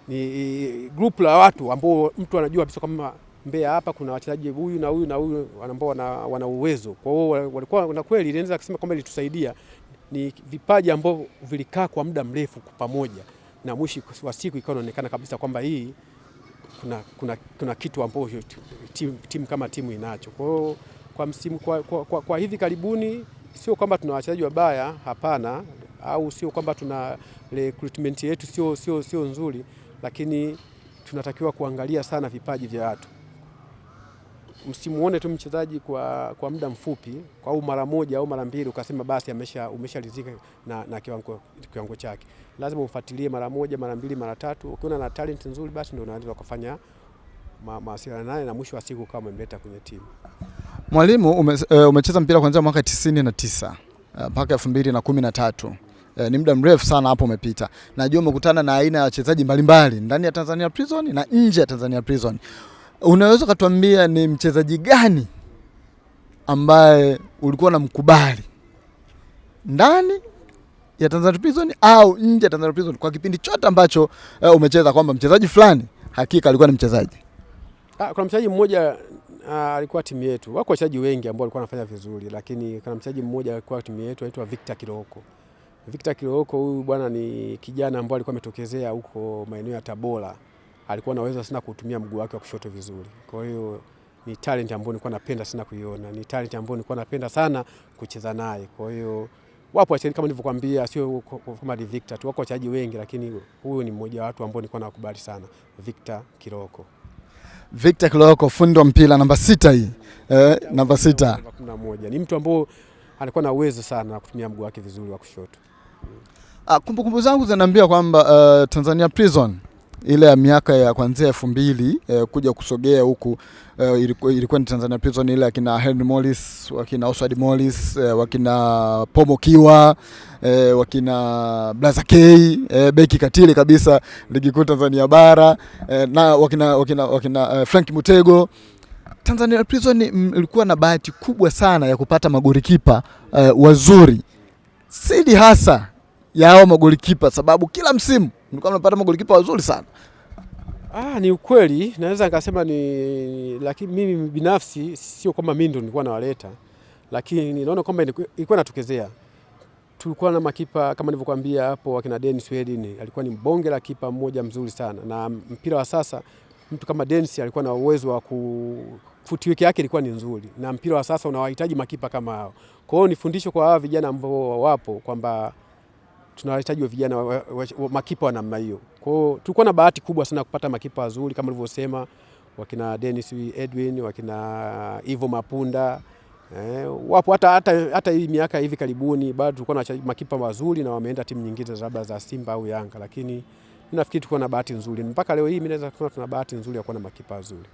ni group la watu ambao mtu anajua kabisa kama Mbeya hapa kuna wachezaji huyu na huyu na huyu ambao wana uwezo. Kwa hiyo walikuwa na kweli inaweza kusema kwamba ilitusaidia, ni vipaji ambao vilikaa kwa muda mrefu pamoja, na mwisho wa siku ikawa inaonekana kabisa kwamba hii kuna kitu ambacho timu kama timu inacho. Kwa hiyo kwa msimu kwa hivi karibuni sio kwamba tuna wachezaji wabaya, hapana, au sio kwamba tuna recruitment yetu sio nzuri, lakini tunatakiwa kuangalia sana vipaji vya watu. Msimuone tu mchezaji kwa muda mfupi au mara moja au mara mbili ukasema basi umeshalizika na kiwango chake. Lazima ufuatilie mara moja, mara mbili, mara tatu. Ukiona na talent nzuri basi ndio unaweza kufanya mawasiliano naye na mwisho wa siku kama umemleta kwenye timu. Mwalimu, umecheza mpira kuanzia mwaka 99 mpaka 2013. Ni muda mrefu sana hapo umepita. Najua umekutana na aina ya wachezaji mbalimbali ndani ya Tanzania Prison na nje ya Tanzania Prison. Unaweza kutuambia ni mchezaji gani ambaye ulikuwa unamkubali ndani ya Tanzania Prison au nje ya Tanzania Prison kwa kipindi chote ambacho umecheza, kwamba mchezaji fulani hakika alikuwa ni mchezaji? Kuna mchezaji mmoja alikuwa timu yetu. Wako wachezaji wengi ambao walikuwa wanafanya vizuri, lakini kuna mchezaji mmoja alikuwa timu yetu anaitwa Victor Kiloko. Victor Kiloko huyu bwana ni kijana ambaye alikuwa ametokezea huko maeneo ya Tabora. Alikuwa anaweza sana kutumia mguu wake wa kushoto vizuri. Kwa hiyo ni talent ambayo nilikuwa napenda sana kuiona. Ni talent ambayo nilikuwa napenda sana kucheza naye. Kwa hiyo wapo wachezaji kama nilivyokuambia, sio kama Victor tu, wako wachezaji wengi, lakini huyu ni mmoja wa watu ambao nilikuwa nakubali sana, Victor Kiloko. Victor Kiloko, fundi wa mpira namba 6 hii. Namba 6. 11. Ni mtu ambaye alikuwa na uwezo sana kutumia mguu wake vizuri wa kushoto. Kumbukumbu zangu zinaniambia kwamba Tanzania Prison ile ya miaka ya kuanzia 2000 kuja kusogea huku, ilikuwa ni Tanzania Prison ile akina Henry Morris, wakina Oswald Morris, wakina Pomo Kiwa, wakina Blaza K, beki katili kabisa ligi kuu Tanzania bara, na wakina Frank Mutego. Tanzania Prison ilikuwa na bahati kubwa sana ya kupata magolikipa wazuri. Sidi hasa ya hao magolikipa, sababu kila msimu mlikuwa mnapata magolikipa wazuri sana. Ni ukweli, naweza nikasema lakini mimi binafsi sio kwamba mimi ndo nilikuwa nawaleta, lakini ninaona kwamba ilikuwa inatokezea. Tulikuwa na makipa kama nilivyokuambia hapo, wakina Dennis Wedin, alikuwa ni mbonge la kipa mmoja mzuri sana, na mpira wa sasa mtu kama Dennis alikuwa na uwezo wa footwork yake ilikuwa ni nzuri, na mpira wa sasa unawahitaji makipa kama hao. Kwa hiyo ni fundisho kwa hawa vijana ambao wapo kwamba tunahitaji vijana makipa wa namna hiyo. Kwa hiyo tulikuwa na bahati kubwa sana kupata makipa wazuri kama nilivyosema, wakina Dennis Edwin, wakina Ivo Mapunda. Wapo hata hii miaka hivi karibuni bado tulikuwa na makipa wazuri na wameenda timu nyingine labda za Simba au Yanga, lakini mimi nafikiri tulikuwa na bahati nzuri. Mpaka leo hii mimi naweza kusema tuna bahati nzuri ya kuwa na makipa wazuri.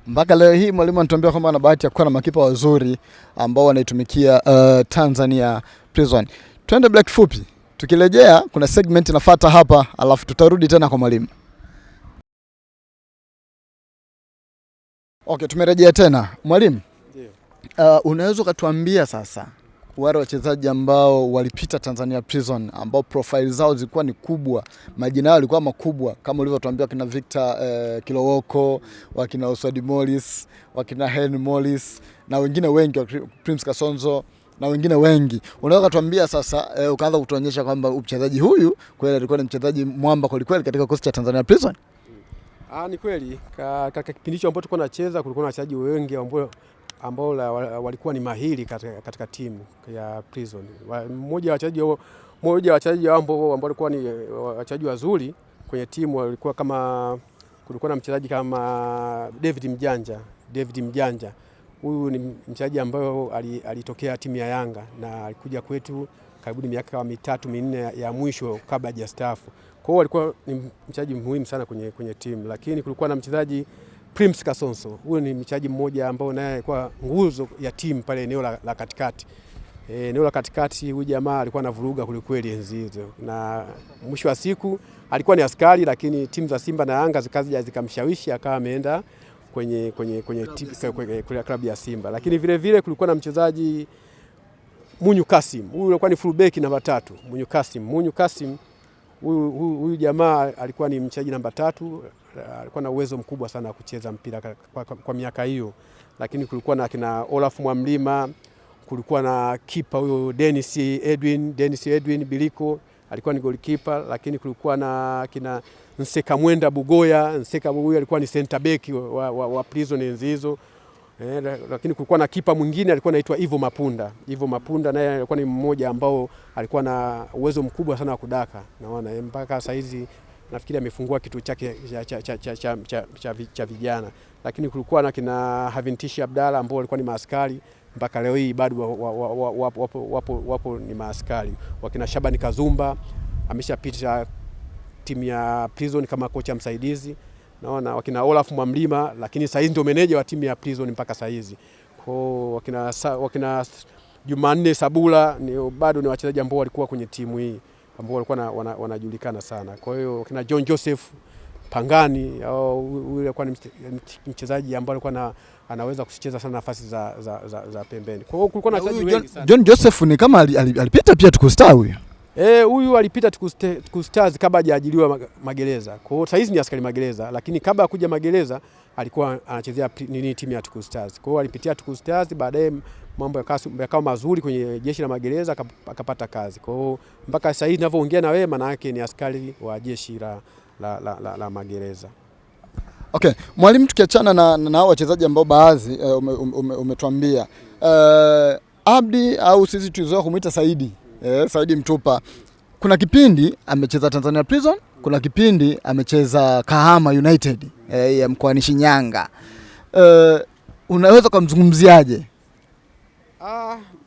Mpaka leo hii mwalimu anatuambia kwamba ana bahati ya kuwa na makipa wazuri ambao wanaitumikia Tanzania Prison. Twende black fupi. Tukirejea kuna segment inafuata hapa, alafu tutarudi tena kwa mwalimu. Okay, tumerejea tena. Mwalimu, unaweza ukatuambia sasa wale wachezaji ambao walipita Tanzania Prison ambao profile zao zilikuwa ni kubwa, majina yao yalikuwa makubwa kama ulivyotuambia, kina Victor Kilowoko, wakina Oswald Morris, wakina Henry Morris na wengine wengi, Prince Kasonzo na wengine wengi. Unaweza kutuambia sasa ukaanza kutuonyesha kwamba mchezaji huyu kweli alikuwa ni mchezaji mwamba kweli katika kikosi cha Tanzania Prison? Ni kweli. Katika kipindi hicho ambapo tulikuwa tunacheza kulikuwa na wachezaji wengi ambao walikuwa ni mahiri katika timu ya Prison. Mmoja wa wachezaji ambao walikuwa ni wachezaji wazuri kwenye timu walikuwa kulikuwa na mchezaji kama David Mjanja. Huyu ni mchezaji ambaye alitokea timu ya Yanga na alikuja kwetu karibu miaka 3-4 ya mwisho kabla hajastaafu. Kwa hiyo alikuwa ni mchezaji muhimu sana kwenye timu, lakini kulikuwa na mchezaji Prince Kasonzo. Huyu ni mchezaji mmoja ambao naye alikuwa nguzo ya timu pale eneo la katikati. Eneo la katikati huyu jamaa alikuwa anavuruga kweli enzi hizo. Na mwisho wa siku alikuwa ni askari, lakini timu za Simba na Yanga zikamshawishi akawa ameenda kwenye klabu ya Simba. Lakini vile kulikuwa na mchezaji Munyu Kasim. Huyu alikuwa ni fullback namba 3, Munyu Kasim. Huyu jamaa alikuwa ni mchezaji namba 3, alikuwa na uwezo mkubwa sana wa kucheza mpira kwa miaka hiyo. Lakini kulikuwa na kina Olaf Mwamlima, kulikuwa na kipa huyo Dennis Edwin Biliko, alikuwa ni goalkeeper. Lakini kulikuwa na kina Nseka Mwenda Bugoya. Nseka Bugoya alikuwa ni center back wa Prison enzi hizo. Lakini kulikuwa na kipa mwingine alikuwa anaitwa Ivo Mapunda naye alikuwa ni mmoja ambao alikuwa na uwezo mkubwa sana wa kudaka. Naona mpaka saa hizi nafikiri amefungua kitu chake cha vijana. Lakini kulikuwa na kina Havintishi Abdalla ambao walikuwa ni maaskari mpaka leo hii bado wapo ni maaskari. Wakina Shabani Kazumba ameshapita timu ya Prison kama kocha msaidizi. Naona wakina Olaf Mwamlima, lakini sasa hizi ndio meneja wa timu ya Prison mpaka sasa hizi. Kwa wakina Jumanne Sabula bado ni wachezaji ambao walikuwa kwenye timu hii ambao walikuwa wanajulikana sana. Kwa hiyo wakina John Joseph Pangani yule alikuwa ni mchezaji ambaye alikuwa anaweza kucheza sana nafasi za pembeni. Kwa hiyo kulikuwa na wachezaji wengi sana. John Joseph ni kama alipita pia Tukustar huyu. Huyu alipita Tukustars kabla hajaajiriwa Magereza. Kwa hiyo saizi ni askari Magereza, lakini kabla kuja Magereza alikuwa anachezea timu ya Tukustars. Kwa hiyo alipitia Tukustars, baadaye mambo yakawa mazuri kwenye jeshi la Magereza akapata kazi. Kwa hiyo mpaka sasa hivi ninavyoongea na wewe maana yake ni askari wa jeshi la Magereza. Okay, mwalimu, tukiachana na wachezaji ambao baadhi umetuambia Abdi au sisi tulizoea kumuita Saidi. Saidi Mtupa, kuna kipindi amecheza Tanzania Prison, kuna kipindi amecheza Kahama United ya mkoani Shinyanga. Unaweza kumzungumziaje?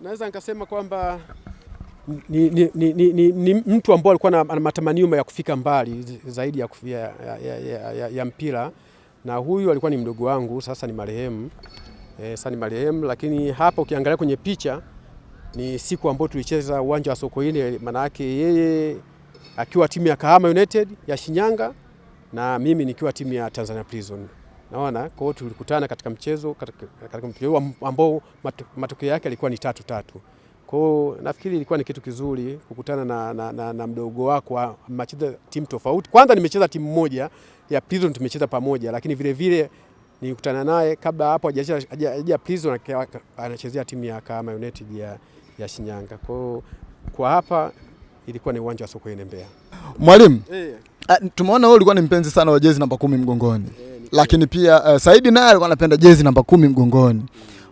Naweza nikasema kwamba ni mtu ambaye alikuwa na matamanio ya kufika mbali zaidi ya mpira, na huyu alikuwa ni mdogo wangu, sasa ni marehemu. Lakini hapa ukiangalia kwenye picha ni siku ambayo tulicheza uwanja wa Sokoine, maana yake yeye akiwa timu ya Kahama United ya Shinyanga na mimi nikiwa timu ya Tanzania Prison. Naona kwa hiyo tulikutana katika mchezo ambao matokeo yake yalikuwa ni 3-3. Kwa hiyo nafikiri ilikuwa ni kitu kizuri kukutana na mdogo wako, macheza timu tofauti. Kwanza nimecheza timu moja ya Prison, tumecheza pamoja, lakini vile nilikutana naye kabla hapo hajaja Prison anachezea timu ya Kahama United ya Shinyanga. Kwa hapa ilikuwa ni uwanja wa Sokoine Mbeya. Mwalimu, tumeona wewe ulikuwa ni mpenzi sana wa jezi namba 10 mgongoni. Lakini pia Saidi naye alikuwa anapenda jezi namba 10 mgongoni.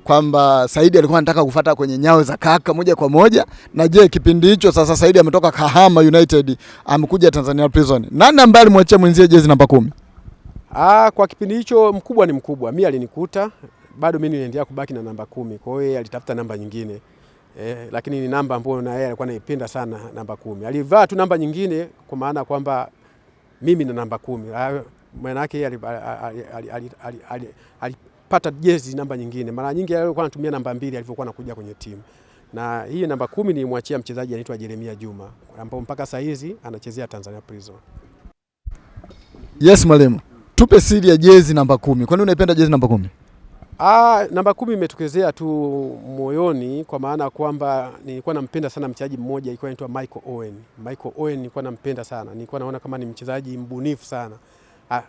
Kwamba Saidi alikuwa anataka kufuata kwenye nyayo za kaka moja kwa moja. Na je, kipindi hicho sasa Saidi ametoka Kahama United amekuja Tanzania Prison, nani ambaye alimwachia mwenzie jezi namba 10? Kwa kipindi hicho mkubwa ni mkubwa. Mimi alinikuta bado mimi niliendelea kubaki na namba 10. Kwa hiyo yeye alitafuta namba nyingine. Lakini ni namba ambayo na yeye alikuwa anaipenda sana, namba 10. Alivaa tu namba nyingine kwa maana kwamba mimi na namba 10. Maana yake yeye alipata jezi namba nyingine. Mara nyingi alikuwa anatumia namba 2 alipokuwa anakuja kwenye timu. na hii namba 10 ni mwachia mchezaji anaitwa Jeremia Juma ambao mpaka saa hizi anachezea Tanzania Prison. Yes mwalimu, tupe siri ya jezi namba 10. Kwani unaipenda jezi namba 10? Namba 10 imetokezea tu moyoni, kwa maana kwamba nilikuwa nampenda sana mchezaji mmoja alikuwa anaitwa Michael Owen. Michael Owen nilikuwa nampenda sana. Nilikuwa naona kama ni mchezaji mbunifu sana.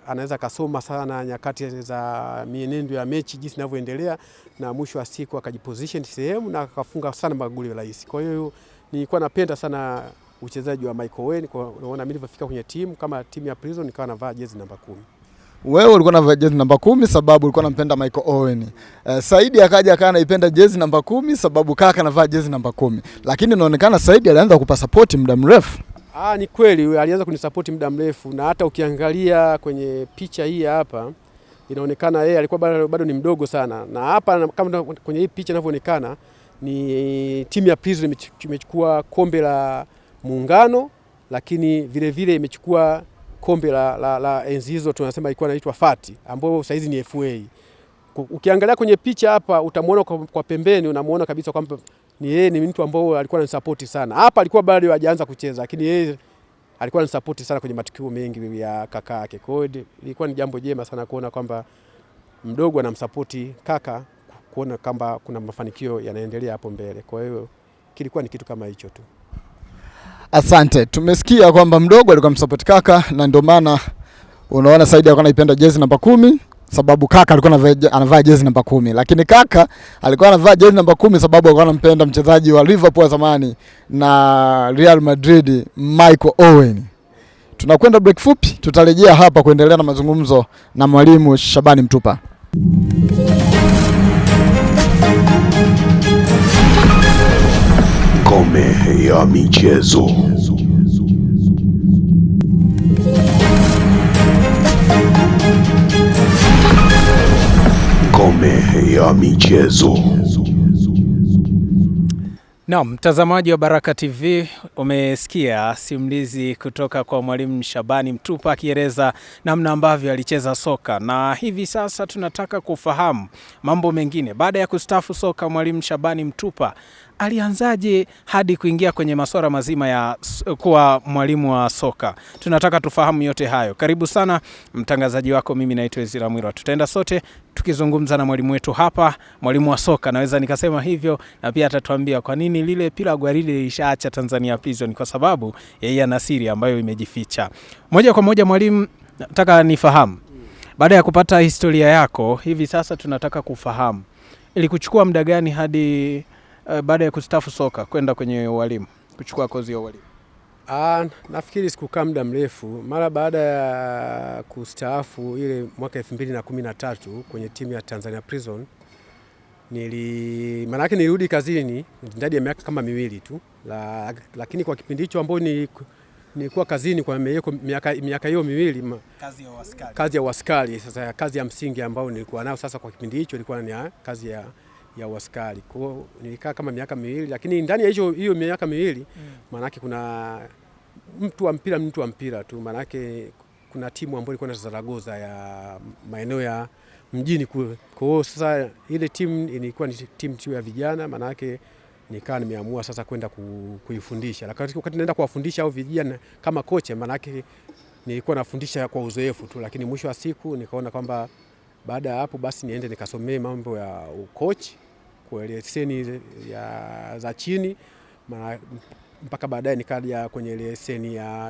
Anaweza kasoma sana nyakati za mienendo ya mechi jinsi inavyoendelea, na mwisho wa siku akajiposition sehemu na akafunga sana magoli rahisi. Kwa hiyo nilikuwa napenda sana uchezaji wa Michael Owen. Kwa unaona mimi nilipofika kwenye timu kama timu ya Prison nikawa navaa jezi namba 10. Wewe ulikuwa unavaa jezi namba 10 sababu ulikuwa unampenda Michael Owen. Saidi akaja akawa anaipenda jezi namba 10 sababu kaka anavaa jezi namba 10. Lakini inaonekana Saidi alianza kukupa support muda mrefu. Ni kweli alianza kunisupport muda mrefu, na hata ukiangalia kwenye picha hii hapa inaonekana yeye alikuwa bado ni mdogo sana. Na hapa kama kwenye hii picha inavyoonekana ni timu ya Prison imechukua kombe la Muungano, lakini vile vile imechukua kombe la enzi hizo tunasema ilikuwa inaitwa Fati, ambao sasa hizi ni FA. Ukiangalia kwenye picha hapa utamuona kwa pembeni, unamuona kabisa kwamba yeye ni mtu ambao alikuwa anisupport sana. Hapa alikuwa bado hajaanza kucheza, lakini yeye alikuwa anisupport sana kwenye matukio mengi ya kaka yake. Kwa hiyo ilikuwa ni jambo jema sana kuona kwamba mdogo anamsupport kaka, kuona kwamba kuna mafanikio yanaendelea hapo mbele. Kwa hiyo kilikuwa ni kitu kama hicho tu. Asante. Tumesikia kwamba mdogo alikuwa msupport kaka, na ndio maana unaona Saidi alikuwa anaipenda jezi namba 10 sababu kaka alikuwa anavaa jezi namba 10. Lakini kaka alikuwa anavaa jezi namba 10 sababu alikuwa anampenda mchezaji wa Liverpool zamani na Real Madrid Michael Owen. Tunakwenda break fupi, tutarejea hapa kuendelea na mazungumzo na mwalimu Shabani Mtupa. Ngome ya michezo. Ngome ya michezo. Naam, mtazamaji wa Baraka TV, umesikia simulizi kutoka kwa mwalimu Shabani Mtupa akieleza namna ambavyo alicheza soka, na hivi sasa tunataka kufahamu mambo mengine. Baada ya kustaafu soka, mwalimu Shabani Mtupa alianzaje hadi kuingia kwenye masuala mazima ya kuwa mwalimu wa soka? Tunataka tufahamu yote hayo. Karibu sana mtangazaji wako, mimi naitwa Ezra Mwirwa. Tutaenda sote tukizungumza na mwalimu wetu hapa, mwalimu wa soka naweza nikasema hivyo, na pia atatuambia kwa nini lile pila gwaride lishaacha Tanzania Prison, kwa sababu yeye ana siri ambayo imejificha. Moja kwa moja mwalimu, nataka nifahamu baada ya kupata historia yako, hivi sasa tunataka kufahamu ilikuchukua muda gani hadi baada ya kustaafu soka kwenda kwenye ualimu, kuchukua kozi ya ualimu? Nafikiri sikukaa muda mrefu. Mara baada ya kustaafu ile mwaka 2013 kwenye timu ya Tanzania Prison, manake nilirudi kazini ndani ya miaka kama miwili tu. Lakini kwa kipindi hicho ambao nilikuwa kazini kwa miaka hiyo miwili, kazi ya uaskari, sasa kazi ya msingi ambao nilikuwa nayo sasa kwa kipindi hicho ilikuwa ni kazi ya uaskari. Kwa hiyo nilikaa kama miaka miwili, lakini ndani ya hiyo miaka miwili manake kuna mtu wa mpira tu, manake kuna timu ambayo ilikuwa na Zaragoza ya maeneo ya mjini kule. Kwa hiyo sasa ile timu ilikuwa ni timu ya vijana, manake nikaa nimeamua sasa kwenda kuifundisha. Wakati naenda kuwafundisha au vijana kama kocha, manake nilikuwa nafundisha kwa uzoefu tu, lakini mwisho wa siku nikaona kwamba baada ya hapo basi niende nikasomee mambo ya coach kwa leseni za chini, mpaka baadaye nikaja kwenye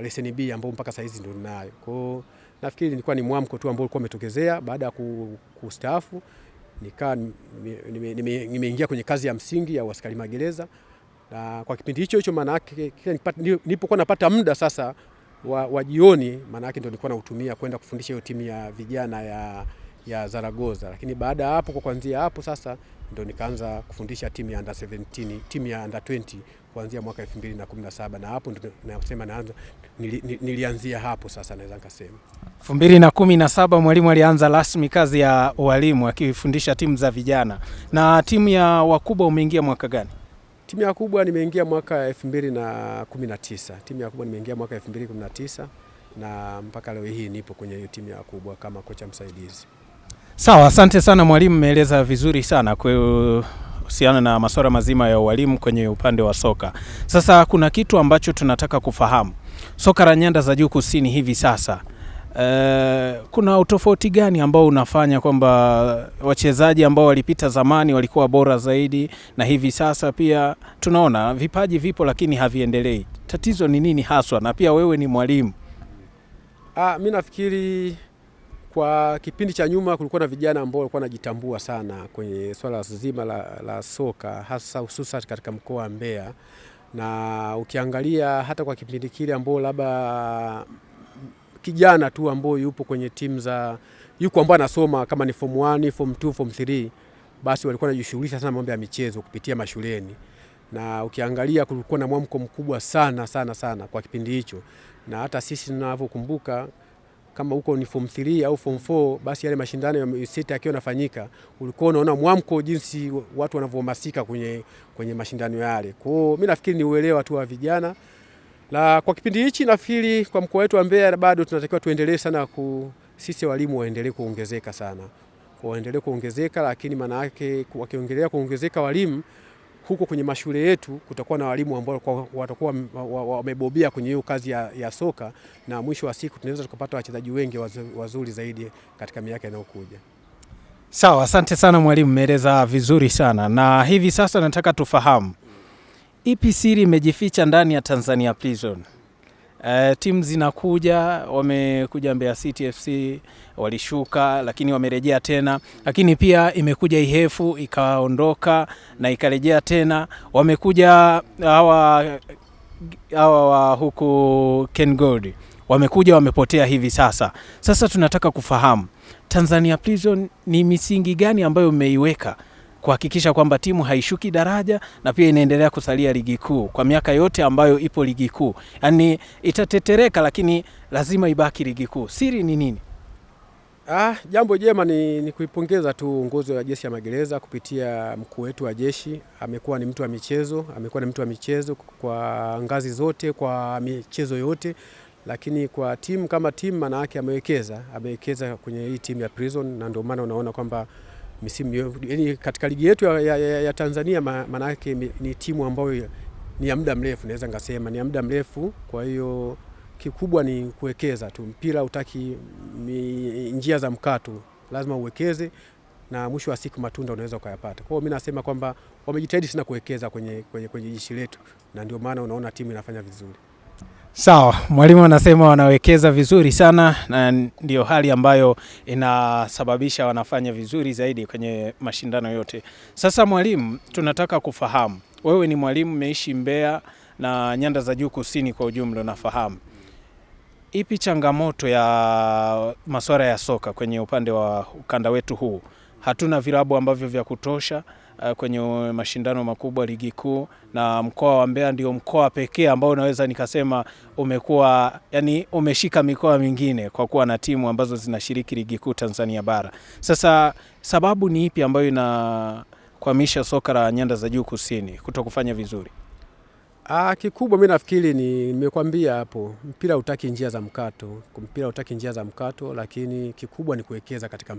leseni B ambayo mpaka sasa hizi ndio ninayo. Kwa hiyo nafikiri nilikuwa ni mwamko tu ambao ulikuwa umetokezea baada ya kustaafu, nimeingia kwenye kazi ya msingi ya uaskari magereza. Na kwa kipindi hicho maana yake nilipokuwa napata muda sasa wa jioni, maana yake ndio nilikuwa nautumia kwenda kufundisha hiyo timu ya vijana ya Zaragoza. Lakini baada ya hapo, kwa kuanzia hapo sasa ndio nikaanza kufundisha timu ya under 17, timu ya under 20 kuanzia mwaka 2017, na hapo ndio nasema nilianzia hapo sasa naweza nikasema. 2017 mwalimu alianza rasmi kazi ya ualimu akifundisha timu za vijana. Na timu ya wakubwa umeingia mwaka gani? Timu ya wakubwa nimeingia mwaka 2019. Timu ya wakubwa nimeingia mwaka 2019 na mpaka leo hii nipo kwenye hiyo timu ya wakubwa kama kocha msaidizi. Sawa, asante sana mwalimu, umeeleza vizuri sana. Kwa kuhusiana na masuala mazima ya ualimu kwenye upande wa soka. Sasa kuna kitu ambacho tunataka kufahamu. Soka la nyanda za juu kusini hivi sasa, kuna utofauti gani ambao unafanya kwamba wachezaji ambao walipita zamani walikuwa bora zaidi na hivi sasa pia tunaona vipaji vipo lakini haviendelei? Tatizo ni nini haswa, na pia wewe ni mwalimu? Mimi nafikiri kwa kipindi cha nyuma kulikuwa na vijana ambao walikuwa wanajitambua sana kwenye swala zima la soka, hasa hususan katika mkoa wa Mbeya. Na ukiangalia hata kwa kipindi kile ambao labda kijana tu ambao yupo kwenye timu za yuko ambao anasoma kama ni form 1, form 2, form 3, basi walikuwa wanajishughulisha sana mambo ya michezo kupitia mashuleni. Na ukiangalia kulikuwa na mwamko mkubwa sana kwa kipindi hicho. Na hata sisi tunavyokumbuka kama huko ni form 3 au form 4, basi yale mashindano ya sita yakiwa yanafanyika, ulikuwa unaona mwamko jinsi watu wanavyohamasika kwenye mashindano yale. Kwa hiyo mimi nafikiri ni uelewa tu wa vijana. La kwa kipindi hichi nafikiri kwa mkoa wetu wa Mbeya bado tunatakiwa tuendelee sana sisi walimu waendelee kuongezeka sana. Waendelee kuongezeka, lakini maana yake wakiongelea kuongezeka walimu huko kwenye mashule yetu, kutakuwa na walimu ambao watakuwa wamebobea kwenye hiyo kazi ya soka, na mwisho wa siku tunaweza tukapata wachezaji wengi wazuri zaidi katika miaka inayokuja. Sawa, asante sana mwalimu, umeeleza vizuri sana. Na hivi sasa nataka tufahamu ipi siri imejificha ndani ya Tanzania Prison? Timu zinakuja, wamekuja Mbeya City FC, walishuka lakini wamerejea tena, lakini pia imekuja Ihefu ikaondoka na ikarejea tena, wamekuja hawa huku Ken Gold, wamekuja wamepotea hivi sasa. Sasa tunataka kufahamu Tanzania Prison ni misingi gani ambayo umeiweka kuhakikisha kwamba timu haishuki daraja na pia inaendelea kusalia ligi kuu kwa miaka yote ambayo ipo ligi kuu? Yaani itatetereka lakini lazima ibaki ligi kuu. Siri ni nini? Jambo jema ni kuipongeza tu uongozi wa Jeshi ya Magereza kupitia mkuu wetu wa jeshi. Amekuwa ni mtu wa michezo, kwa ngazi zote, kwa michezo yote. Lakini kwa timu kama timu maana yake amewekeza kwenye hii timu ya Prison, na ndio maana unaona kwamba yani katika ligi yetu ya Tanzania maana yake ni timu ambayo ni ya muda mrefu, naweza ngasema ni ya muda mrefu. Kwa hiyo kikubwa ni kuwekeza tu. Mpira utaki njia za mkato, lazima uwekeze na mwisho wa siku matunda unaweza ukayapata. Kwa hiyo mimi nasema kwamba wamejitahidi sana kuwekeza kwenye jeshi letu, na ndio maana unaona timu inafanya vizuri. Sawa, mwalimu anasema wanawekeza vizuri sana na ndio hali ambayo inasababisha wanafanya vizuri zaidi kwenye mashindano yote. Sasa mwalimu, tunataka kufahamu, wewe ni mwalimu, umeishi Mbeya na nyanda za juu kusini kwa ujumla, nafahamu ipi changamoto ya masuala ya soka kwenye upande wa ukanda wetu huu? Hatuna vilabu ambavyo vya kutosha kwenye mashindano makubwa ligi kuu, na mkoa wa Mbeya ndio mkoa pekee ambao unaweza nikasema umekuwa umeshika mikoa mingine kwa kuwa na timu ambazo zinashiriki ligi kuu Tanzania bara. Sasa sababu ni ipi ambayo inakwamisha soka la nyanda za juu kusini kutokufanya vizuri? Kikubwa mimi nafikiri nimekwambia hapo, mpira hutaki njia za mkato, lakini kikubwa ni kuwekeza katika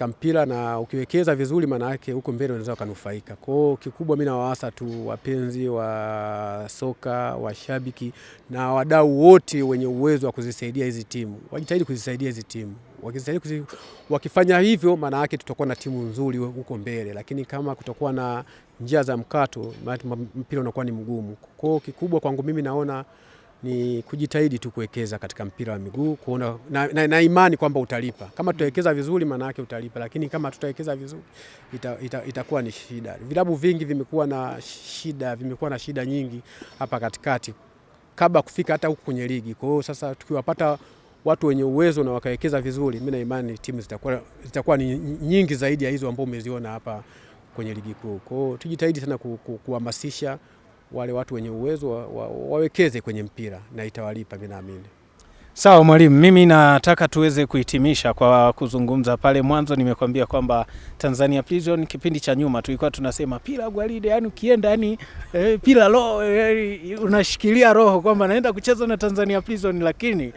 mpira. Na ukiwekeza vizuri maana yake huko mbele unaweza kunufaika. Kwa hiyo kikubwa mimi nawaasa tu wapenzi wa soka, washabiki na wadau wote wenye uwezo wa kuzisaidia hizi timu, wajitahidi kuzisaidia hizi timu. Wakifanya hivyo maana yake tutakuwa na timu nzuri huko mbele, lakini kama kutakuwa na njia za mkato mpira unakuwa ni mgumu. Kwa hiyo kikubwa kwangu mimi naona ni kujitahidi tu kuwekeza katika mpira wa miguu, kuona na imani kwamba utalipa. Kama tutawekeza vizuri maana yake utalipa, lakini kama tutawekeza vizuri itakuwa ni shida. Vilabu vingi vimekuwa na shida nyingi hapa katikati kabla kufika hata huku kwenye ligi. Kwa hiyo sasa tukiwapata watu wenye uwezo na wakawekeza vizuri, mimi na imani timu zitakuwa ni nyingi zaidi ya hizo ambao umeziona hapa kwenye ligi kuu. Kwa hiyo tujitahidi sana kuhamasisha wale watu wenye uwezo wawekeze kwenye mpira na itawalipa, mimi naamini. Sawa mwalimu, mimi nataka tuweze kuhitimisha kwa kuzungumza pale mwanzo. Nimekwambia kwamba Tanzania Prison kipindi cha nyuma tulikuwa tunasema pila gwaride, yani ukienda pila roho, unashikilia roho kwamba naenda kucheza na Tanzania Prison, lakini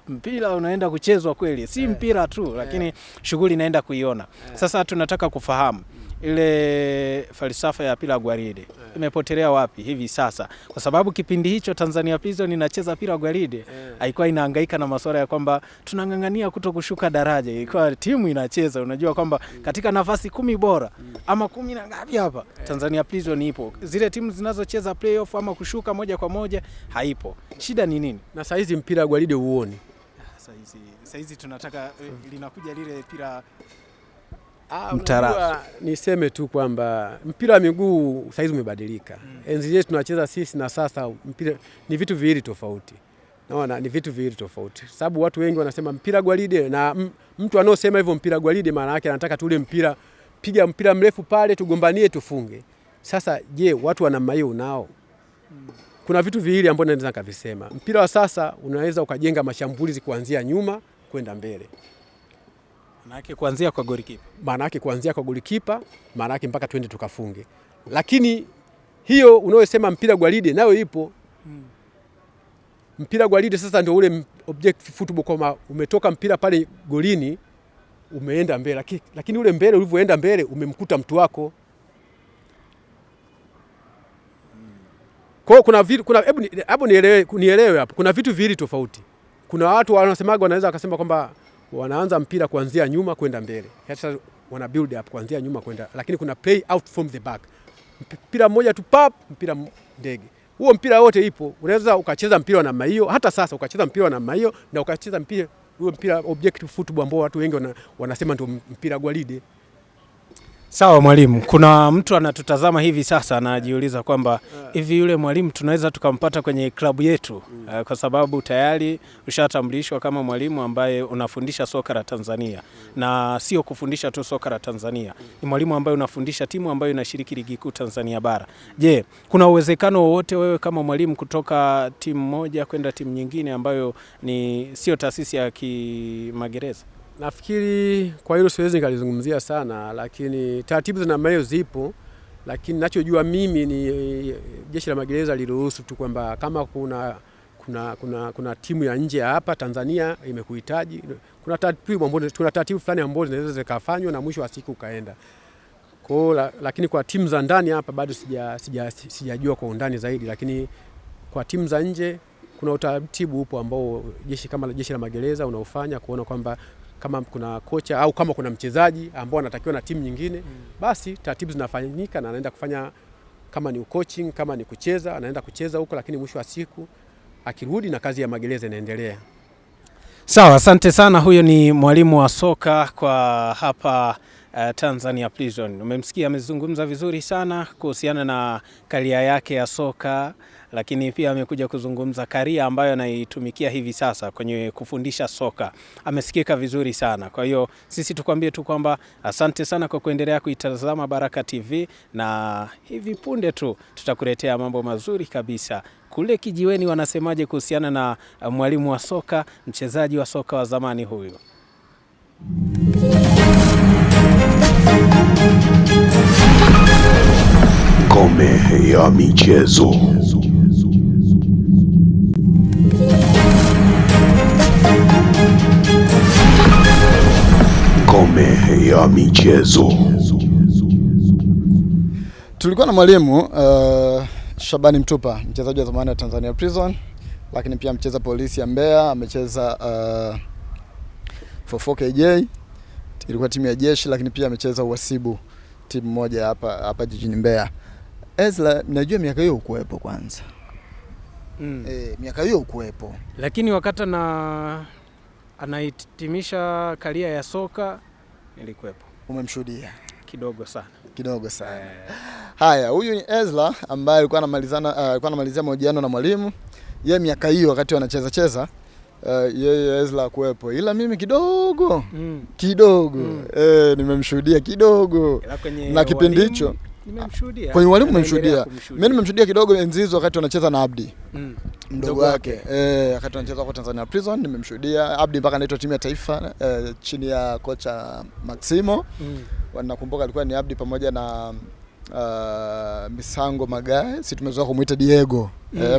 mpira unaenda kuchezwa kweli, si mpira tu, lakini shughuli inaenda kuiona. Sasa tunataka kufahamu ile falsafa ya pira gwaride imepotelea wapi hivi sasa? Kwa sababu kipindi hicho Tanzania Prison inacheza pira gwaride haikuwa inahangaika na masuala ya kwamba tunang'ang'ania kutokushuka daraja. Ilikuwa timu inacheza, unajua kwamba katika nafasi 10 bora ama 10 na ngapi hapa Tanzania Prison ipo. Zile timu zinazocheza playoff ama kushuka moja kwa moja haipo. Shida ni nini? Na saa hizi mpira gwaride uone. Sasa hizi tunataka linakuja lile pira mtarafu. Niseme tu kwamba mpira wa miguu sasa hizi umebadilika. Enzi zetu tunacheza sisi na sasa mpira ni vitu viwili tofauti. Naona ni vitu viwili tofauti. Sababu watu wengi wanasema mpira gwaride, na mtu anaosema hivyo mpira gwaride maana yake anataka tu ule mpira, piga mpira mrefu pale tugombanie tufunge. Sasa je, watu wana mayo nao? Kuna vitu viwili ambavyo naweza kuvisema. Mpira wa sasa unaweza ukajenga mashambulizi kuanzia nyuma kwenda mbele. Maana yake kuanzia kwa golikipa. Maana yake kuanzia kwa golikipa, maana yake mpaka twende tukafunge. Lakini hiyo unayosema mpira gwaride nayo ipo. Mpira gwaride sasa ndio ule objective football, kama umetoka mpira pale golini umeenda mbele, lakini ule mbele ulivyoenda mbele umemkuta mtu wako. Kwa kuna hebu nielewe hapo. Kuna vitu viwili tofauti. Kuna watu wanasemaga wanaweza wakasema kwamba wanaanza mpira kuanzia nyuma kwenda mbele. Sasa wana build up kuanzia nyuma kwenda, lakini kuna play out from the back. Mpira mmoja tu pap, mpira ndege. Huo mpira wote ipo. Unaweza ukacheza mpira wa namna hiyo, hata sasa ukacheza mpira wa namna hiyo na ukacheza mpira objective football ambao watu wengi wanasema ndio mpira gwaride. Sawa mwalimu, kuna mtu anatutazama hivi sasa anajiuliza kwamba hivi yule mwalimu tunaweza tukampata kwenye klabu yetu kwa sababu tayari ushatambulishwa kama mwalimu ambaye unafundisha soka la Tanzania, na sio kufundisha tu soka la Tanzania, ni mwalimu ambaye unafundisha timu ambayo inashiriki ligi kuu Tanzania bara. Je, kuna uwezekano wowote wewe kama mwalimu kutoka timu moja kwenda timu nyingine ambayo ni sio taasisi ya kimagereza? Nafikiri kwa hilo siwezi nikalizungumzia sana, lakini taratibu za namna hiyo zipo. Lakini ninachojua mimi ni jeshi la magereza liruhusu tu kwamba kama kuna timu ya nje hapa Tanzania imekuhitaji, kuna taratibu fulani ambazo zinaweza zikafanywa na mwisho wa siku kaenda. Lakini kwa timu za ndani hapa bado sijajua kwa undani zaidi, lakini kwa timu za nje kuna utaratibu upo ambao jeshi la magereza unaofanya kuona kwamba kama kuna kocha au kama kuna mchezaji ambao anatakiwa na timu nyingine, basi taratibu zinafanyika na anaenda kufanya, kama ni coaching, kama ni kucheza, anaenda kucheza huko, lakini mwisho wa siku akirudi na kazi ya magereza inaendelea. Sawa, asante sana. Huyo ni mwalimu wa soka kwa hapa Tanzania Prison. Umemsikia amezungumza vizuri sana kuhusiana na karia yake ya soka, lakini pia amekuja kuzungumza karia ambayo anaitumikia hivi sasa kwenye kufundisha soka. Amesikika vizuri sana. Kwa hiyo sisi tukwambie tu kwamba asante sana kwa kuendelea kuitazama Baraka TV, na hivi punde tu tutakuletea mambo mazuri kabisa. Kule kijiweni wanasemaje kuhusiana na mwalimu wa soka, mchezaji wa soka wa zamani huyu? Ngome ya michezo. Ngome ya michezo. Tulikuwa na mwalimu Shabani Mtupa, mchezaji wa zamani wa Tanzania Prison, lakini pia mcheza polisi ya Mbeya, amecheza for 4KJ, ilikuwa timu ya jeshi, lakini pia amecheza Uhasibu, timu moja hapa jijini Mbeya. Ezra, najua miaka hiyo ukuwepo kwanza. Miaka hiyo ukuwepo. Lakini wakati anahitimisha karia ya soka nilikuwepo. Umemshuhudia? Kidogo sana. Haya, huyu ni Ezra ambaye alikuwa anamalizia mahojiano na mwalimu. Yeye miaka hiyo wakati wanacheza yeye Ezra kuwepo, ila mimi kidogo nimemshuhudia kidogo. Na kipindi hicho nimemshuhudia. Kwenye walimu nimemshuhudia. Mimi nimemshuhudia kidogo enzi hizo wakati wanacheza na Abdi. Mdogo wake. Wakati wanacheza kwa Tanzania Prison nimemshuhudia Abdi mpaka anaitwa timu ya taifa chini ya kocha Maximo. Wanakumbuka alikuwa ni Abdi pamoja na Misango Magae, sisi tumezoea kumuita Diego,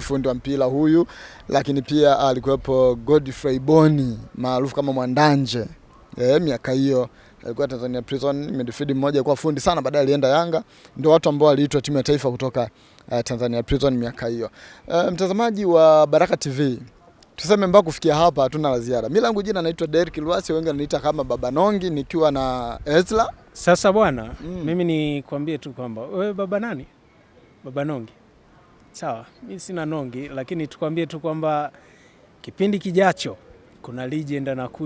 fundi wa mpira huyu, lakini pia alikuwepo Godfrey Boni maarufu kama Mwandanje. Miaka hiyo alikuwa Tanzania Prison, midfield mmoja kwa fundi sana, baadaye alienda Yanga, ndio watu ambao waliitwa timu ya taifa kutoka Tanzania Prison miaka hiyo. Mtazamaji wa Baraka TV, tuseme mpaka kufikia hapa hatuna la ziada. Mimi langu jina naitwa Derrick Lwasi, wengi wananiita kama Baba Nongi, nikiwa na Ezra. Sasa bwana, mimi nikwambie tu kwamba wewe baba nani? Baba Nongi. Sawa, mimi sina nongi, lakini tukwambie tu kwamba kipindi kijacho kuna legend anakuja.